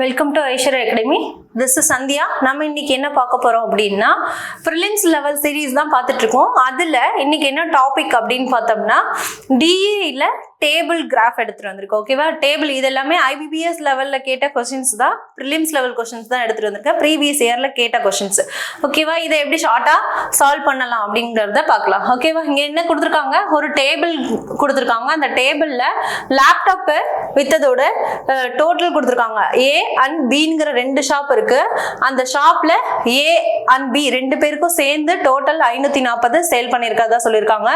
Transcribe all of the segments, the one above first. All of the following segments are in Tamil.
Welcome to Aishwarya academy. This is Sandhya. நம்ம இன்னைக்கு என்ன பார்க்க போறோம் அப்படின்னா ப்ரிலிம்ஸ் லெவல் சீரீஸ் தான் பார்த்துட்டு இருக்கோம். அதுல இன்னைக்கு என்ன டாபிக் அப்படின்னு பார்த்தோம்னா டிஏல டேபிள் கிராஃப் எடுத்துட்டு வந்திருக்கோம். ஓகேவா? டேபிள் இது எல்லாமே ஐபிபிஎஸ் லெவல்ல கேட்ட கொஸ்டின்ஸ் தான், ப்ரிலிம்ஸ் லெவல் கொஸ்டின்ஸ் தான் எடுத்துட்டு வந்திருக்கேன். ப்ரீவியஸ் இயர்ல கேட்ட கொஸ்டின்ஸ். ஓகேவா? இதை எப்படி ஷார்ட்டா சால்வ் பண்ணலாம் அப்படிங்கறத பார்க்கலாம். ஓகேவா? இங்க என்ன கொடுத்துருக்காங்க, ஒரு டேபிள் கொடுத்துருக்காங்க. அந்த டேபிள்ல லேப்டாப் வித்ததோட டோட்டல் கொடுத்துருக்காங்க. ஏ அண்ட் பிங்கிற ரெண்டு ஷாப் இருக்கு. அந்த ஷாப்ல ஏ அண்ட் பி ரெண்டு பேருக்கும் சேர்ந்து டோட்டல் 540 சேல் பண்ணிருக்கதா சொல்லியிருக்காங்க.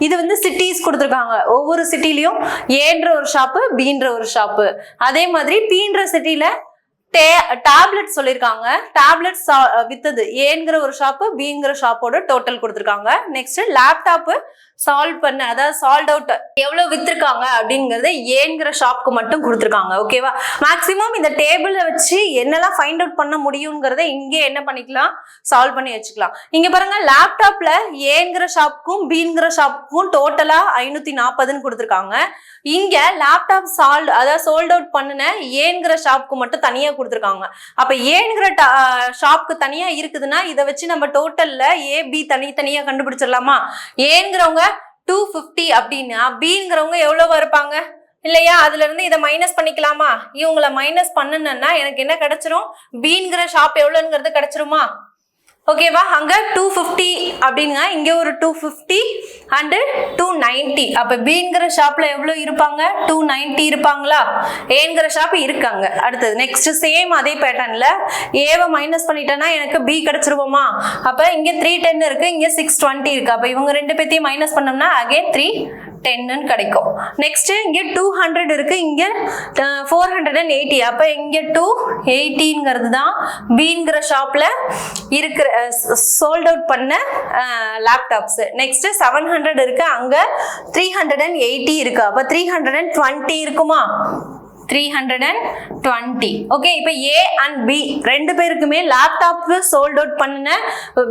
இது வந்து சிட்டிஸ் கொடுத்துருக்காங்க. ஒவ்வொரு சிட்டிலையும் ஏன்ற ஒரு ஷாப்பு, பீன்ற ஒரு ஷாப்பு. அதே மாதிரி பீன்ற சிட்டில டேப்லெட் சொல்லிருக்காங்க. டேப்லெட் வித்தது ஏங்கிற ஒரு ஷாப்பு, பிங்கிற ஷாப்போட டோட்டல் கொடுத்துருக்காங்க. நெக்ஸ்ட் லேப்டாப் சால்வ் பண்ண, அதாவது சால்ட் அவுட் எவ்வளவு வித்திருக்காங்க அப்படிங்கறத ஏங்கிற ஷாப்க்கு மட்டும் கொடுத்துருக்காங்க. ஓகேவா? மேக்சிமம் இந்த டேபிள வச்சு என்னெல்லாம் ஃபைண்ட் அவுட் பண்ண முடியுங்கிறத இங்கே என்ன பண்ணிக்கலாம், சால்வ் பண்ணி வச்சுக்கலாம். இங்க பாருங்க, லேப்டாப்ல ஏங்கிற ஷாப்புக்கும் பீங்கிற ஷாப்புக்கும் டோட்டலா 540 கொடுத்துருக்காங்க. இங்க லேப்டாப் சோல்ட் அவுட் பண்ணுன ஏங்கிற ஷாப்புக்கு மட்டும் தனியா கொடுத்துருக்காங்க. அப்ப ஏங்கிற ஷாப்புக்கு தனியா இருக்குதுன்னா இதை வச்சு நம்ம டோட்டல்ல ஏ பி தனித்தனியா கண்டுபிடிச்சிடலாமா? ஏங்கிறவங்க 250 அப்படின்னா பிங்கிறவங்க எவ்வளவு இருப்பாங்க இல்லையா? அதுல இருந்து இதை மைனஸ் பண்ணிக்கலாமா? இவங்களை மைனஸ் பண்ணணும்னா எனக்கு என்ன கிடைச்சிரும், பீங்கிற ஷாப் எவ்வளவுங்கிறது கிடைச்சிருமா? ஓகேவா? அங்க 250 அப்படிங்க, இங்க ஒரு 250 அண்ட் 290. அப்ப பிங்கிற ஷாப்ல எவ்வளவு இருப்பாங்க, 290 இருப்பாங்களா? ஏங்கிற ஷாப் இருக்காங்க. அடுத்தது நெக்ஸ்ட் சேம் அதே பேட்டர்ன்ல ஏவை மைனஸ் பண்ணிட்டேன்னா எனக்கு பி கிடைச்சிருவோமா? அப்ப இங்க 310 இருக்கு, இங்க 620 இருக்கு. அப்ப இவங்க ரெண்டு பேத்தையும் மைனஸ் பண்ணோம்னா அகைன் 310 கிடைக்கும். நெக்ஸ்ட் இங்க 200 இருக்கு, இங்க 480. அப்ப இங்க 280ங்கிறது தான் பிங்கிற ஷாப்ல இருக்கிற சோல்ட் அவுட் பண்ண லேப்டாப்ஸ். நெக்ஸ்ட் 700 இருக்கு, அங்க 380 இருக்கு. அப்ப 320 இருக்குமா? 320. ஓகே, இப்ப ஏ அண்ட் பி ரெண்டு பேருக்குமே லேப்டாப் சோல்ட் அவுட் பண்ண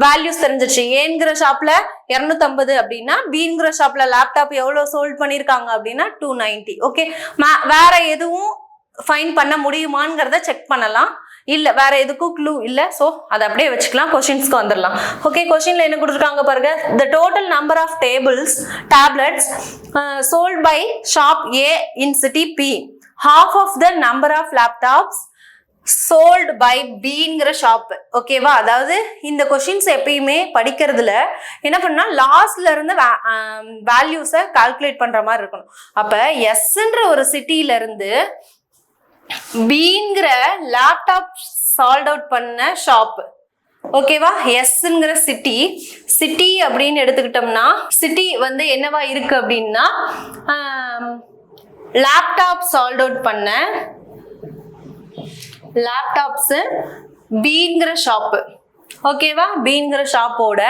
வேல்யூஸ் தெரிஞ்சிச்சு. ஏங்கிற ஷாப்ல 250 அப்படின்னா பிங்கிற ஷாப்ல லேப்டாப் எவ்வளவு சோல்ட் பண்ணிருக்காங்க அப்படின்னா 290. ஓகே, வேற எதுவும் ஃபைன் பண்ண முடியுமாங்கிறத செக் பண்ணலாம். இல்ல வேற எதுக்கும் க்ளூ இல்ல, சோ அதை அப்படியே வச்சுக்கலாம். கொஸ்டின்ஸ்க்கு வந்துடலாம். ஓகே, கொஸ்டின்ல என்ன கொடுத்துருக்காங்க பாருங்க. the total number of tablets sold by shop A in city P, half of the number of laptops sold by Bங்கிற ஷாப். ஓகேவா? அதாவது இந்த கொஸ்டின்ஸ் எப்பயுமே படிக்கிறதுல என்ன பண்ணா லாஸ்ட்ல இருந்து வேல்யூஸை கால்குலேட் பண்ற மாதிரி இருக்கணும். அப்ப எஸ்ன்ற ஒரு சிட்டில இருந்து பிங்கிற லேப்டாப் சால்ட் அவுட் பண்ண ஷாப். ஓகேவா? எஸ்ங்கிற சிட்டி அப்படின்னு எடுத்துக்கிட்டோம்னா சிட்டி வந்து என்னவா இருக்கு அப்படின்னா லேப்டாப் சால்ட் அவுட் பண்ண லேப்டாப்ஸ் பிங்கிற ஷாப். ஓகேவா? பிங்கிற ஷாப்போட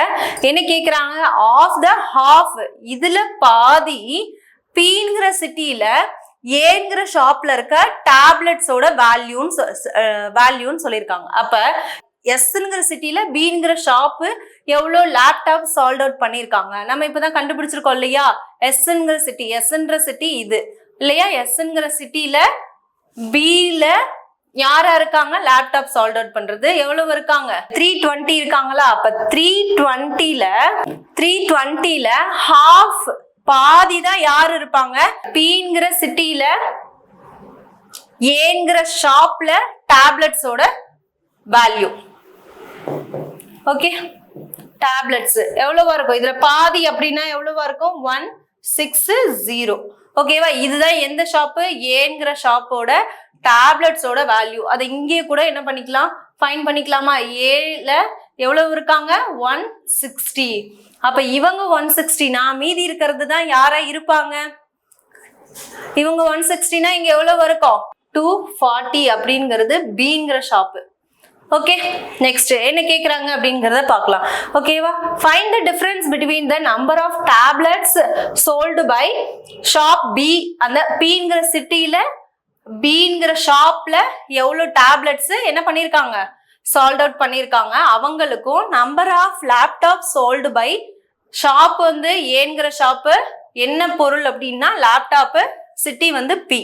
என்ன கேக்குறாங்க, ஆஃப் த ஹாஃப், இதுல பாதி பிங்கிற சிட்டில ஏங்கிற ஷாப்ல இருக்க டேப்லெட்ஸோட வேல்யூன்னு சொல்லியிருக்காங்க. அப்ப எஸ்ங்கிற சிட்டில பிங்கிற ஷாப்பு எவ்வளவு லேப்டாப் சால்ட் அவுட் பண்ணிருக்காங்க நம்ம இப்பதான் கண்டுபிடிச்சிருக்கோம் இல்லையா? எஸ்ன்ற சிட்டி இது இல்லையா? எஸ்ங்கிற சிட்டில பில யாரா இருக்காங்க, லேப்டாப் சால்ட் அவுட் பண்றது எவ்வளவு இருக்காங்க, 320 இருக்காங்களா? அப்ப 320ல ஹாஃப், பாதி தான் யாரு இருப்பாங்க, பிங்கிற சிட்டில ஏங்கிற ஷாப்ல டேப்லெட்ஸோட வேல்யூ. ஓகே, டேப்லெட்ஸ் எவ்வளவா இருக்கும், இதுல பாதி அப்படின்னா எவ்வளவா இருக்கும், 160. ஓகேவா? இதுதான் எந்த ஷாப்பு, ஏங்கிற ஷாப்போட டேப்லெட்ஸோட வேல்யூ. அதை இங்கே கூட என்ன பண்ணிக்கலாம், ஃபைண்ட் பண்ணிக்கலாமா? ஏல எவ்வளவு இருக்காங்க, 160. அப்ப இவங்க 160னா மீதி இருக்கிறது தான் யாரா இருப்பாங்க, இவங்க 160னா இங்க எவ்வளவு இருக்கும், 240 அப்படிங்கிறது பிங்கிற ஷாப்பு. ஓகே, நெக்ஸ்ட் என்ன கேக்குறாங்க அப்படிங்கறத பார்க்கலாம். ஓகேவா? Find the difference between the number of tablets sold by shop B. அந்த பிங்கிற சிட்டில பிங்கிற ஷாப்ல எவ்வளவு டேப்லெட்ஸ் என்ன பண்ணிருக்காங்க, சால்ட் அவுட் பண்ணிருக்காங்க, அவங்களுக்கும் number of laptop sold by shop வந்து ஏங்கிற ஷாப்பு என்ன பொருள் அப்படின்னா லேப்டாப், சிட்டி வந்து பி.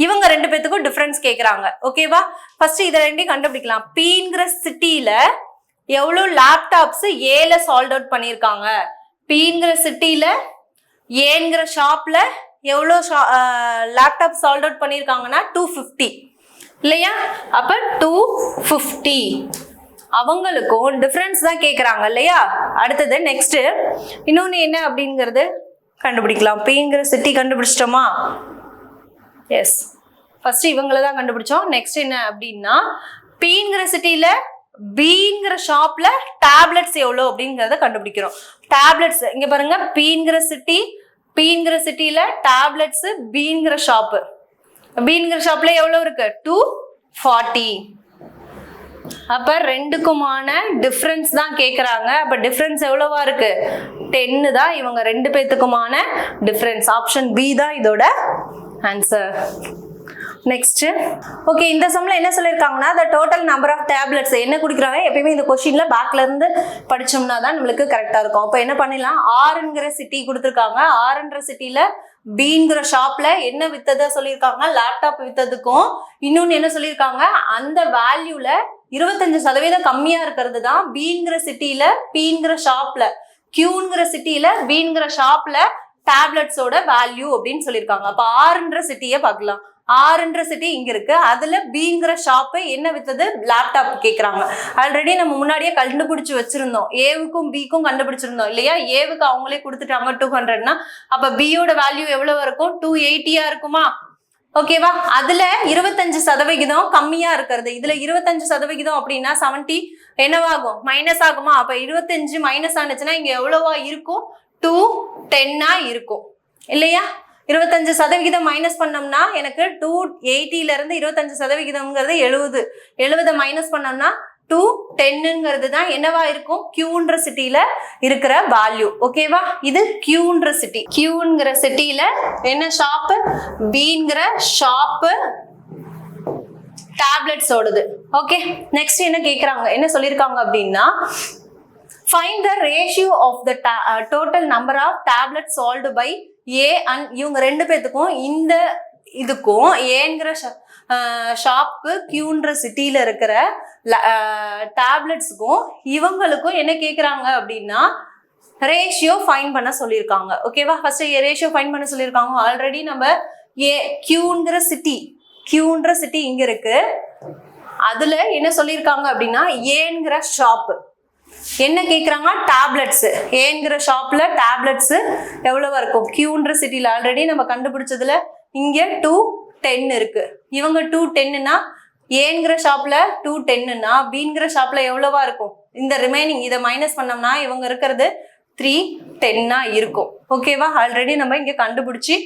இவங்க ரெண்டு பேத்துக்கும் டிஃபரன்ஸ் கேக்குறாங்க. ஓகேவா? ஃபர்ஸ்ட் இத ரெண்டையும் கண்டுபிடிக்கலாம். Pங்கிற சிட்டில எவ்வளவு லேப்டாப்ஸ் ஏல சால்ட் அவுட் பண்ணிருக்காங்க, Pங்கிற சிட்டில ஏங்கிற ஷாப்ல எவ்வளோ லேப்டாப் சால்ட் அவுட் பண்ணிருக்காங்கன்னா 250 இல்லையா? அப்ப 250 அவங்களுக்கும் டிஃபரன்ஸ் தான் கேக்குறாங்க இல்லையா? அடுத்தது நெக்ஸ்ட் இன்னொன்னு என்ன அப்படிங்கிறது கண்டுபிடிக்கலாம். Pங்கிற சிட்டி கண்டுபிடிச்சிட்டோமா? எஸ், ஃபர்ஸ்ட் இவங்கள தான் கண்டுபிடிச்சோம். நெக்ஸ்ட் என்ன அப்படின்னா Pங்கிற சிட்டில Bங்கிற ஷாப்ல டேப்லெட்ஸ் எவ்வளோ அப்படிங்கிறத கண்டுபிடிக்கிறோம். டேப்லெட்ஸ் இங்க பாருங்க, Pங்கிற சிட்டில டேப்லெட்ஸ் Bங்கிற ஷாப்ல எவ்வளவு இருக்கு? 240. அப்ப ரெண்டுக்குமான டிஃபரன்ஸ் தான் கேக்குறாங்க. அப்ப டிஃபரன்ஸ் எவ்வளவா இருக்கு? 10 தான் இவங்க ரெண்டு பேத்துக்குமான டிஃபரன்ஸ். ஆப்ஷன் பி தான் இதோட ஆன்சர். நெக்ஸ்ட் ஓகே, இந்த சம்ல என்ன சொல்லிருக்காங்கன்னா the total number of tablets என்ன குடிக்கிறாங்க. எப்பயுமே இந்த கொஸ்டின்ல பேக்ல இருந்து படிச்சோம்னா தான் நம்மளுக்கு கரெக்டா இருக்கும். அப்ப என்ன பண்ணிடலாம், ஆர்ங்கிற சிட்டி கொடுத்துருக்காங்க. ஆர்ன்ற சிட்டில Bங்கிற ஷாப்ல என்ன வித்ததா சொல்லியிருக்காங்க, லேப்டாப் வித்ததுக்கும் இன்னொன்னு என்ன சொல்லியிருக்காங்க, அந்த வேல்யூல 25% கம்மியா இருக்கிறது தான் Bங்கிற சிட்டில Pங்கிற ஷாப்ல, Qங்கிற சிட்டில Bங்கிற ஷாப்ல டேப்லெட்ஸோட வேல்யூ அப்படின்னு சொல்லியிருக்காங்க. அப்ப ஆர்ன்ற சிட்டியை பார்க்கலாம். ஆர்ன்ற சிட்டி இங்க இருக்கு, அதுல Bங்கிற ஷாப் என்ன வித்தது, லேப்டாப் கேக்குறாங்க. ஆல்ரெடி நம்ம முன்னாடியே கண்டுபிடிச்சு வச்சிருந்தோம், ஏவுக்கும் பிக்கும் கண்டுபிடிச்சிருந்தோம் இல்லையா? ஏவுக்கு அவங்களே கொடுத்துட்டாங்க 200னா, அப்ப பியோட வேல்யூ எவ்வளவு இருக்கும், 280 இருக்குமா? ஓகேவா? அதுல 25% கம்மியா இருக்கிறது, இதுல 25% அப்படின்னா 70 என்னவாகும், மைனஸ் ஆகுமா? அப்ப 25 மைனஸ் ஆனிச்சுன்னா இங்க எவ்வளவா இருக்கும், 210 இருக்கும் இல்லையா? 25% மைனஸ் பண்ணோம்னா எனக்கு 280ல இருந்து 25% 70 மைனஸ் பண்ணோம்னா 210ங்கிறது தான் என்னவா இருக்கும், Qன்ற சிட்டில இருக்கிற வேல்யூ. ஓகேவா? இது Qன்ற சிட்டி. Qங்கிற சிட்டில என்ன ஷாப், Bங்கிற ஷாப் டேப்லெட்ஸ் ஓடுது. ஓகே, நெக்ஸ்ட் என்ன கேக்குறாங்க, என்ன சொல்லிருக்காங்க அப்படின்னா find the ratio of the total number of tablets sold by A and இவங்க ரெண்டு பேத்துக்கும் இந்த இதுக்கும் ஏங்கிற ஷாப்க்கு Qன்ற சிட்டில இருக்கிற டேப்லெட்ஸுக்கும் இவங்களுக்கும் என்ன கேக்குறாங்க அப்படின்னா ரேஷியோ ஃபைன் பண்ண சொல்லியிருக்காங்க. ஓகேவா? ஃபர்ஸ்ட் ரேஷியோ ஃபைன் பண்ண சொல்லியிருக்காங்க. ஆல்ரெடி நம்ம Qங்கிற சிட்டி இங்க இருக்கு, அதுல என்ன சொல்லியிருக்காங்க அப்படின்னா ஏங்கிற ஷாப் என்ன கேக்குறாங்க, டேப்லெட்ஸ். ஏங்கிற ஷாப்ல டேப்லெட்ஸ் எவ்வளவு இருக்கும், Qன்ற சிட்டில ஆல்ரெடி நம்ம கண்டுபிடிச்சதுல இங்க 210 இருக்கு. இவங்க 210னா ஏங்கிற ஷாப்ல 210னா Bங்கிற ஷாப்ல எவ்வளவா இருக்கும், இந்த ரிமைனிங் இதை மைனஸ் பண்ணோம்னா இவங்க இருக்கிறது 310 இருக்கும். ஓகேவா? ஆல்ரெடி நம்ம இங்க கண்டுபிடிச்சி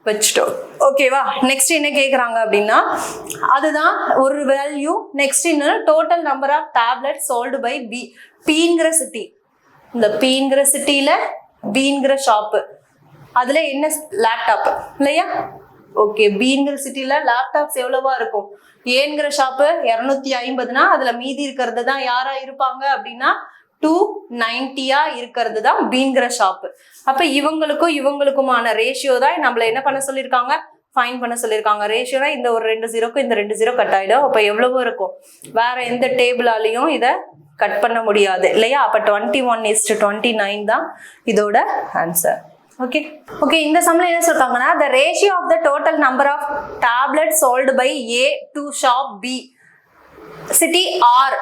வச்சுட்டோம். ஓகேவா? நெக்ஸ்ட் என்ன கேக்குறாங்க அப்படின்னா அதுதான் ஒரு வேல்யூ. நெக்ஸ்ட் இன்னும் total number of tablet sold by Pங்கிற சிட்டி. இந்த Pங்கிற சிட்டில Bங்கிற ஷாப், அதுல என்ன லேப்டாப் இல்லையா? ஓகே, Bங்கிற சிட்டில லேப்டாப்ஸ் எவ்வளவா இருக்கும், ஏங்கிற ஷாப்பு 250னா அதுல மீதி இருக்கிறது தான் யாரா இருப்பாங்க அப்படின்னா 290 இருக்கிறது தான் Bங்கிற ஷாப். அப்ப இவங்களுக்குமான ரேஷியோ தான் நம்மள என்ன பண்ண சொல்லியிருக்காங்க, ஃபைன் பண்ண சொல்லியிருக்காங்க. ரேஷியோனா இந்த ஒரு 2 0க்கும் இந்த 2 0 கட் ஆயிடும். அப்ப எவ்வளவோ இருக்கும், வேற எந்த டேபிளாலையும் இதை கட் பண்ண முடியாது இல்லையா? அப்ப 21:29 தான் இதோட ஆன்சர். ஓகே ஓகே, இந்த சம்ல என்ன சொல்றாங்கன்னா the ratio of the total number of tablets sold by A to shop B city R,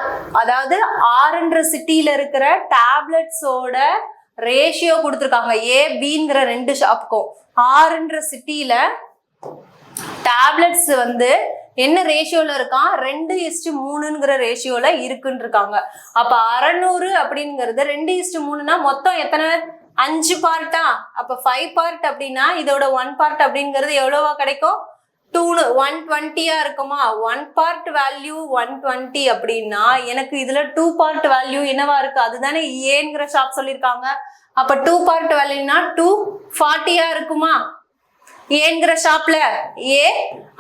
அதாவது ஆர்ன்ற சிட்டில இருக்கிற டேப்லெட்ஸோட ரேஷியோ கொடுத்துருக்காங்க. ஏ பிங்கிற ரெண்டு ஷாப்புக்கும் ஆர்ன்ற சிட்டில டேப்லெட்ஸ் வந்து என்ன ரேஷியோல இருக்கான், 2:3ங்கிற ரேஷியோல இருக்குன்னு இருக்காங்க. அப்ப 600 அப்படிங்கிறது 2:3னா மொத்தம் எத்தனை, 5 பார்ட்டா? அப்ப 5 பார்ட் அப்படின்னா இதோட 1 பார்ட் அப்படிங்கிறது எவ்வளவா கிடைக்கும், 120 இருக்குமா? 1 பார்ட் வேல்யூ 120 அப்படின்னா எனக்கு இதுல 2 பார்ட் வேல்யூ என்னவா இருக்கு, அதுதானே ஏங்கிற ஷாப் சொல்லியிருக்காங்க. அப்ப 2 பார்ட் வேல்யூனா 240 இருக்குமா? ஏங்கிற ஷாப்ல ஏ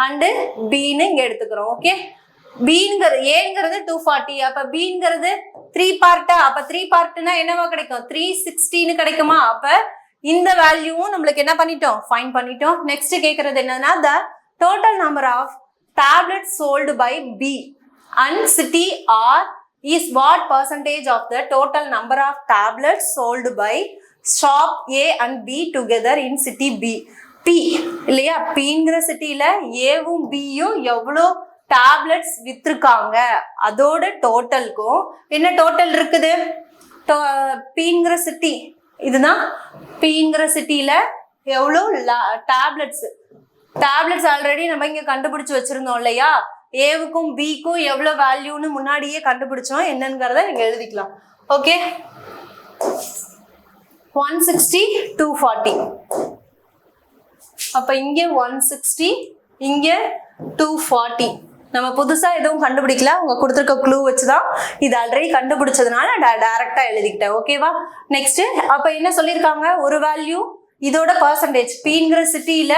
அண்ட் பின்னு இங்க எடுத்துக்கிறோம். ஓகே, ஏங்கிறது 240, அப்ப பிங்கிறது 3 பார்ட்டா? அப்ப 3 பார்ட்னா என்னவா கிடைக்கும், 360 கிடைக்குமா? அப்ப இந்த வேல்யூவும் நம்மளுக்கு என்ன பண்ணிட்டோம், ஃபைன் பண்ணிட்டோம். நெக்ஸ்ட் கேக்குறது என்னன்னா the total number of tablets sold by B and city R is what percentage of the total number of tablets sold by shop A and B together in city B? P இல்லையா, Pங்கிற சிட்டில ஏவும் பியும் எவ்வளோ டேப்லெட்ஸ் வித்திருக்காங்க அதோட டோட்டலுக்கும் என்ன டோட்டல் இருக்குது. Pங்கிற சிட்டி இதுதான். Pங்கிற சிட்டியில எவ்வளோ டேப்லெட்ஸ் ஆல்ரெடி நம்ம இங்க கண்டுபிடிச்சு வச்சிருந்தோம் இல்லையா. ஏவுக்கும் பிக்கும் எவ்வளோ வேல்யூன்னு முன்னாடியே கண்டுபிடிச்சோம், என்னங்கிறத நீங்க எழுதிக்கலாம். ஓகே, 160 240. அப்ப இங்க 160 இங்க 240. நம்ம புதுசா எதுவும் கண்டுபிடிக்கல, உங்க கொடுத்துருக்க க்ளூ வச்சுதான் இது ஆல்ரெடி கண்டுபிடிச்சதுனால டைரக்டா எழுதிக்கிட்டேன். ஓகேவா. நெக்ஸ்ட் அப்ப என்ன சொல்லியிருக்காங்க, ஒரு வேல்யூ இதோட பர்சன்டேஜ். Pங்கிற சிட்டியில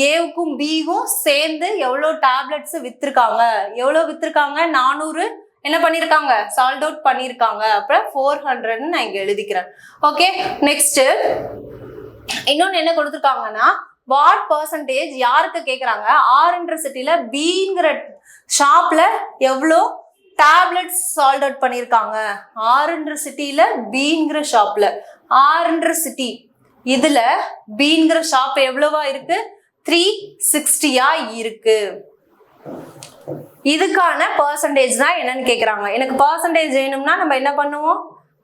ஏவுக்கும் பிக்கும் சேர்ந்து எவ்வளோ டேப்லெட்ஸ் வித்திருக்காங்க, எவ்வளோ வித்திருக்காங்க 400 என்ன பண்ணிருக்காங்க, சால்ட் அவுட் பண்ணிருக்காங்க. அப்புறம் 400 நான் இங்க எழுதிக்கிறேன். ஓகே, நெக்ஸ்ட் இன்னொன்னு என்ன கொடுத்துருக்காங்கன்னா வாட் பர்சன்டேஜ் யாருக்கு கேக்குறாங்க, ஆர்ன்ற சிட்டில பிங்கிற ஷாப்ல எவ்வளோ டேப்லெட்ஸ் சால்ட் அவுட் பண்ணிருக்காங்க. ஆர்ன்ற சிட்டில பிங்கிற ஷாப்ல, ஆர்ன்ற சிட்டி இதுல பிங்கிற ஷாப் எவ்வளவா இருக்கு, 360 இருக்கு. இதுக்கான பர்சன்டேஜ் தான் என்னன்னு கேக்குறாங்க. எனக்கு பர்சன்டேஜ் வேணும்னா நம்ம என்ன பண்ணுவோம்,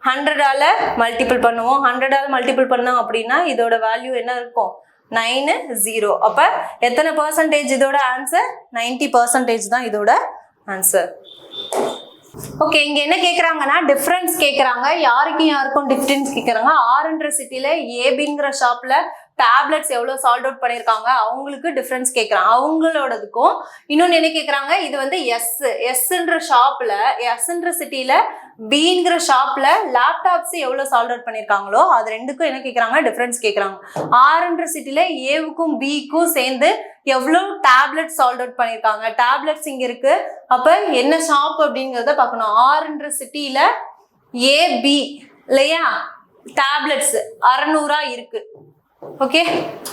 100ஆல மல்டிபிள் பண்ணுவோம். 100ஆல மல்டிபிள் பண்ணோம் அப்படின்னா இதோட வேல்யூ என்ன இருக்கும், 90. அப்ப எத்தனை பர்சன்டேஜ் இதோட ஆன்சர், 90% தான் இதோட ஆன்சர். ஓகே, இங்க என்ன கேக்குறாங்கன்னா டிஃபரன்ஸ் கேக்குறாங்க. யாருக்கும் டிஃபரன்ஸ் கேக்குறாங்க. ஆர்ன்ற சிட்டில ஏபிங்கிற ஷாப்ல டேப்லெட்ஸ் எவ்வளவு சால்ட் அவுட் பண்ணிருக்காங்க அவங்களுக்கு டிஃபரன்ஸ் கேக்குறாங்க, அவங்களோடதுக்கும். இன்னொன்னு என்ன கேக்குறாங்க, இது வந்து எஸ்ன்ற ஷாப்ல, எஸ்ன்ற சிட்டில பிங்கிற ஷாப்ல லேப்டாப்ஸ் எவ்வளவு சால்ட் அவுட் பண்ணிருக்காங்களோ அது ரெண்டுக்கும் என்ன கேக்குறாங்க, டிஃபரன்ஸ் கேக்குறாங்க. ஆர்ன்ற சிட்டில ஏவுக்கும் பிக்கும் சேர்ந்து எவ்வளவு டேப்லெட் சால்ட் அவுட் பண்ணிருக்காங்க. டேப்லெட்ஸ் இங்க இருக்கு, அப்ப என்ன ஷாப் அப்படிங்கறத பார்க்கணும். ஆர்ன்ற சிட்டில ஏபி இல்லையா, டேப்லெட்ஸ் 600 இருக்கு. ஓகே,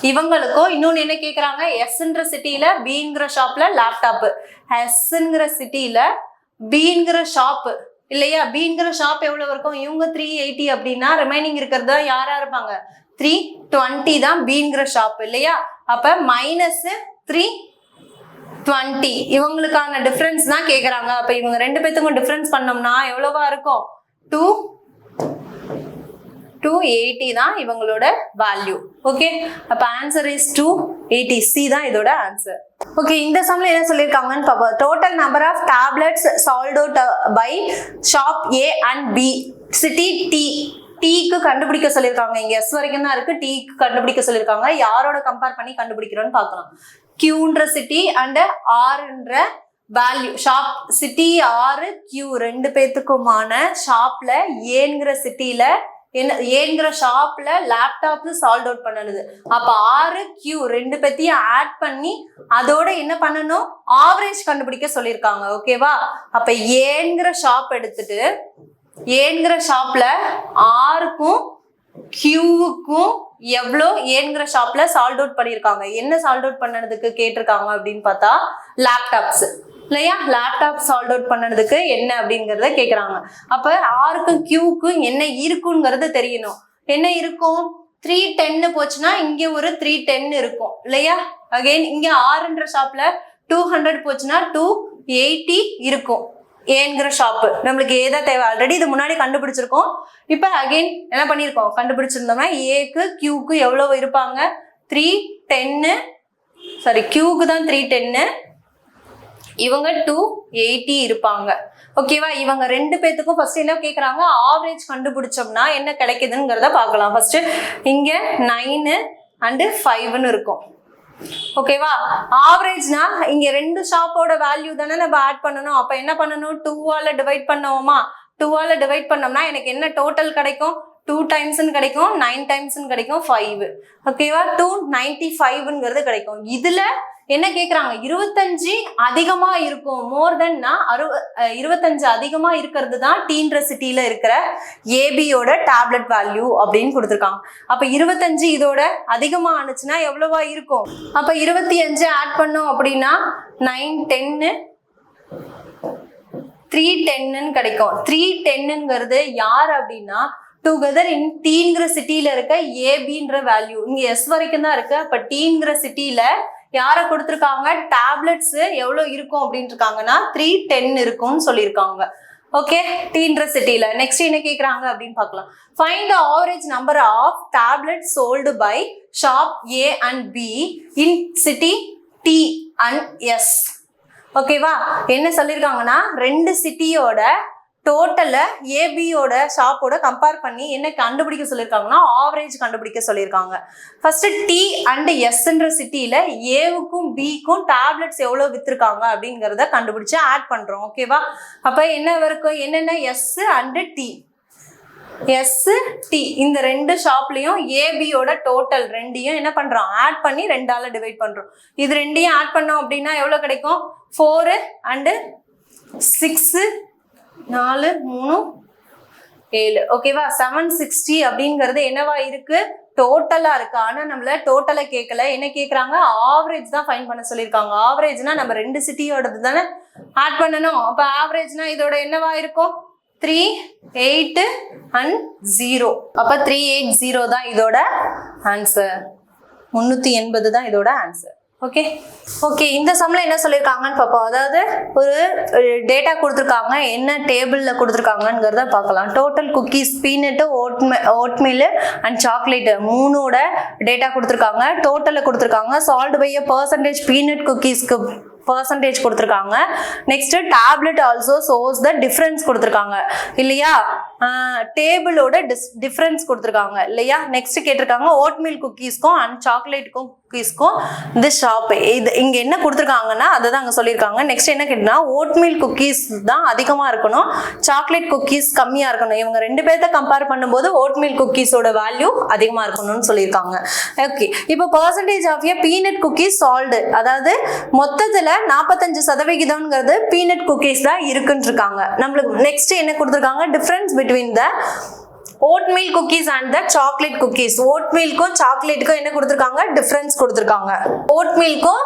இவங்களுக்கும் இன்னொன்னு என்ன கேக்குறாங்க, எஸ்ன்ற சிட்டில பிங்கிற ஷாப்ல லேப்டாப், எஸ்ங்கிற சிட்டில பிங்கிற ஷாப் இல்லையா, பிங்கிற ஷாப் எவ்வளவு இருக்கும், இவங்க 380 அப்படின்னா ரிமைனிங் இருக்கிறது யாரா இருப்பாங்க, 320 தான் பிங்கிற ஷாப் இல்லையா. அப்ப -320 இவங்களுக்கான டிஃபரன்ஸ் தான் கேக்குறாங்க. அப்ப இவங்க ரெண்டு பேத்துக்கும் டிஃபரன்ஸ் பண்ணோம்னா எவ்வளவா இருக்கும், 280 தான் இவங்களோட வேல்யூ. ஓகே, அப்ப ஆன்சர் இஸ் 280. சி தான் இதோட ஆன்சர். ஓகே, இந்த சம்ல என்ன சொல்லிருக்காங்கன்னு பாப்போம். Total number of tablets sold out by shop A and B city D. டீக்கு கண்டுபிடிக்க சொல்லியிருக்காங்க. இங்க எஸ் வரைக்கும் தான் இருக்கு, டீக்கு கண்டுபிடிக்க சொல்லியிருக்காங்க. யாரோட கம்பேர் பண்ணி கண்டுபிடிக்கிறோம்னு பார்க்கலாம். கியூன்ற சிட்டி அண்ட் ஆர்ன்ற value shop. City R Q ரெண்டு பேத்துக்குமான ஷாப்ல ஏங்கிற சிட்டில என்ன, ஏங்கிற ஷாப்ல லேப்டாப் சால்ட் அவுட் பண்ணது. அப்ப ஆறு கியூ ரெண்டு பேத்தையும் ஆட் பண்ணி அதோட என்ன பண்ணணும், ஆவரேஜ் கண்டுபிடிக்க சொல்லியிருக்காங்க. ஓகேவா. அப்ப ஏங்கிற ஷாப் எடுத்துட்டு ஏங்கிற ஷாப்ல ஆருக்கும் கியூவுக்கும் எவ்வளோ ஏங்கிற ஷாப்ல சால்ட் அவுட் பண்ணியிருக்காங்க, என்ன சால்ட் அவுட் பண்ணதுக்கு கேட்டிருக்காங்க அப்படின்னு பார்த்தா லேப்டாப்ஸ் இல்லையா. லேப்டாப் சால்ட் அவுட் பண்ணதுக்கு என்ன அப்படிங்கறத கேக்குறாங்க. அப்ப ஆருக்கும் கியூக்கும் என்ன இருக்குங்கிறது தெரியணும். என்ன இருக்கும், 310 போச்சுன்னா இங்க ஒரு 310 இருக்கும் இல்லையா. அகைன் இங்க ஆறுன்ற ஷாப்ல 200 போச்சுன்னா 280 இருக்கும். ஏங்கிற ஷாப்பு நம்மளுக்கு ஏதா தேவை, ஆல்ரெடி இது முன்னாடி கண்டுபிடிச்சிருக்கோம். இப்ப அகைன் என்ன பண்ணிருக்கோம், கண்டுபிடிச்சிருந்தோம்னா ஏக்கு கியூக்கு எவ்வளவு இருப்பாங்க, 310 சாரி கியூக்கு தான் 310, இவங்க 280 இருப்பாங்க. ஓகேவா. இவங்க ரெண்டு பேத்துக்கும் ஃபர்ஸ்ட் என்ன கேக்குறாங்க, ஆவரேஜ் கண்டுபிடிச்சோம்னா என்ன கிடைக்குதுங்கிறத பார்க்கலாம். ஃபர்ஸ்ட் இங்க 9 and 5 இருக்கும். ஓகேவா. ஆவரேஜ்னா இங்க ரெண்டு ஷாப்போட வேல்யூ தானே நம்ம ஆட் பண்ணணும். அப்ப என்ன பண்ணணும், 2ஆல டிவைட் பண்ணுவோமா. 2ஆல டிவைட் பண்ணோம்னா எனக்கு என்ன டோட்டல் கிடைக்கும், 2 times கிடைக்கும், 9 times கிடைக்கும், 5. ஓகேவா. 295ங்கிறது கிடைக்கும். இதுல என்ன கேக்குறாங்க, 25 அதிகமா இருக்கும், மோர் தென்னா 25 அதிகமா இருக்கிறது தான் டீன்ற சிட்டில இருக்கிற ஏபியோட டேப்லெட் வேல்யூ அப்படின்னு கொடுத்துருக்காங்க. அப்ப 25 இதோட அதிகமா ஆனிச்சுன்னா எவ்வளவா இருக்கும்? அப்ப 25 ஆட் பண்ணோம் அப்படின்னா 9 10 310 கிடைக்கும். 310ங்கிறது யார் அப்படின்னா டுகெதர் இன் டீங்கிற சிட்டில இருக்க ஏபின்ற வேல்யூ. இங்க எஸ் வரைக்கும் தான் இருக்கு. அப்ப டீங்கிற சிட்டில யார கொடுத்துருக்காங்க, டேப்லெட்ஸ் எவ்வளவு இருக்கும் அப்படின்னு இருக்காங்கன்னா 310 இருக்கும்னு சொல்லியிருக்காங்க. ஓகே, டீன்ற சிட்டில. நெக்ஸ்ட் என்ன கேக்குறாங்க அப்படின்னு பார்க்கலாம். Find the average number of tablets sold by shop A and B in city D and S. ஓகேவா, என்ன சொல்லியிருக்காங்கன்னா ரெண்டு சிட்டியோட டோட்டல ஏபியோட ஷாப்போட கம்பேர் பண்ணி என்ன கண்டுபிடிக்க சொல்லியிருக்காங்கன்னா ஆவரேஜ் கண்டுபிடிக்க சொல்லியிருக்காங்க. ஃபர்ஸ்ட் டி அண்ட் எஸ்ன்ற சிட்டியில ஏவுக்கும் பிக்கும் டேப்லெட்ஸ் எவ்வளவு வித்துருக்காங்க அப்படிங்கிறத கண்டுபிடிச்சு ஆட் பண்றோம். ஓகேவா, அப்ப என்ன இருக்கும், என்னென்ன S and D, S D இந்த ரெண்டு ஷாப்லயும் ஏபியோட டோட்டல் ரெண்டையும் என்ன பண்றோம், ஆட் பண்ணி 2ஆல டிவைட் பண்றோம். இது ரெண்டையும் ஆட் பண்ணோம் அப்படின்னா எவ்வளவு கிடைக்கும், 4 அண்ட் 6 4 3 7. ஓகேவா, 760 அப்படிங்கிறது என்னவா இருக்கு, டோட்டலா இருக்கு. ஆனா நம்மள டோட்டலை கேட்கல, என்ன கேக்குறாங்க, ஆவரேஜ் தான் ஃபைண்ட் பண்ண சொல்லியிருக்காங்க. ஆவரேஜ்னா நம்ம ரெண்டு சிட்டியோடது தானே ஆட் பண்ணணும். அப்ப ஆவரேஜ்னா இதோட என்னவா இருக்கும், 3 8 and 0. அப்ப 380 தான் இதோட ஆன்சர். 380 தான் இதோட ஆன்சர். ஓகே ஓகே, இந்த சம்ல என்ன சொல்லியிருக்காங்கன்னு பார்ப்போம். அதாவது ஒரு டேட்டா கொடுத்துருக்காங்க, என்ன டேபிள்ல கொடுத்துருக்காங்கிறத பார்க்கலாம். Total cookies, peanut, oatmeal and chocolate மூணோட டேட்டா கொடுத்துருக்காங்க. டோட்டலில் கொடுத்துருக்காங்க. Sold by a percentage peanut குக்கீஸ்க்கு பர்சன்டேஜ் கொடுத்துருக்காங்க. Next tablet also shows the difference கொடுத்துருக்காங்க இல்லையா, டேபிளோட டிஃபரன்ஸ் கொடுத்துருக்காங்க இல்லையா. நெக்ஸ்ட் கேட்டிருக்காங்க ஓட்மீல் குக்கீஸ்க்கும் அண்ட் சாக்லேட்டுக்கும் குக்கீஸ்க்கும் இந்த ஷாப் இது இங்க என்ன கொடுத்துருக்காங்கன்னா அதை தான் அங்கே சொல்லியிருக்காங்க. நெக்ஸ்ட் என்ன கேட்டீங்கன்னா ஓட்மீல் குக்கீஸ் தான் அதிகமாக இருக்கணும், சாக்லேட் குக்கீஸ் கம்மியாக இருக்கணும். இவங்க ரெண்டு பேர்த்த கம்பேர் பண்ணும்போது ஓட்மீல் குக்கீஸோட வேல்யூ அதிகமாக இருக்கணும்னு சொல்லியிருக்காங்க. ஓகே, இப்போ percentage of a peanut cookies sold, அதாவது மொத்தத்தில் 45% பீனட் குக்கீஸ் தான் இருக்குன்னு இருக்காங்க. நம்மளுக்கு நெக்ஸ்ட் என்ன கொடுத்துருக்காங்க, difference between the oatmeal cookies and the chocolate cookies. oatmealக்கும் சாக்லேட்டுக்கும் என்ன கொடுத்துருக்காங்க, டிஃபரன்ஸ் கொடுத்துருக்காங்க. oatmealக்கும்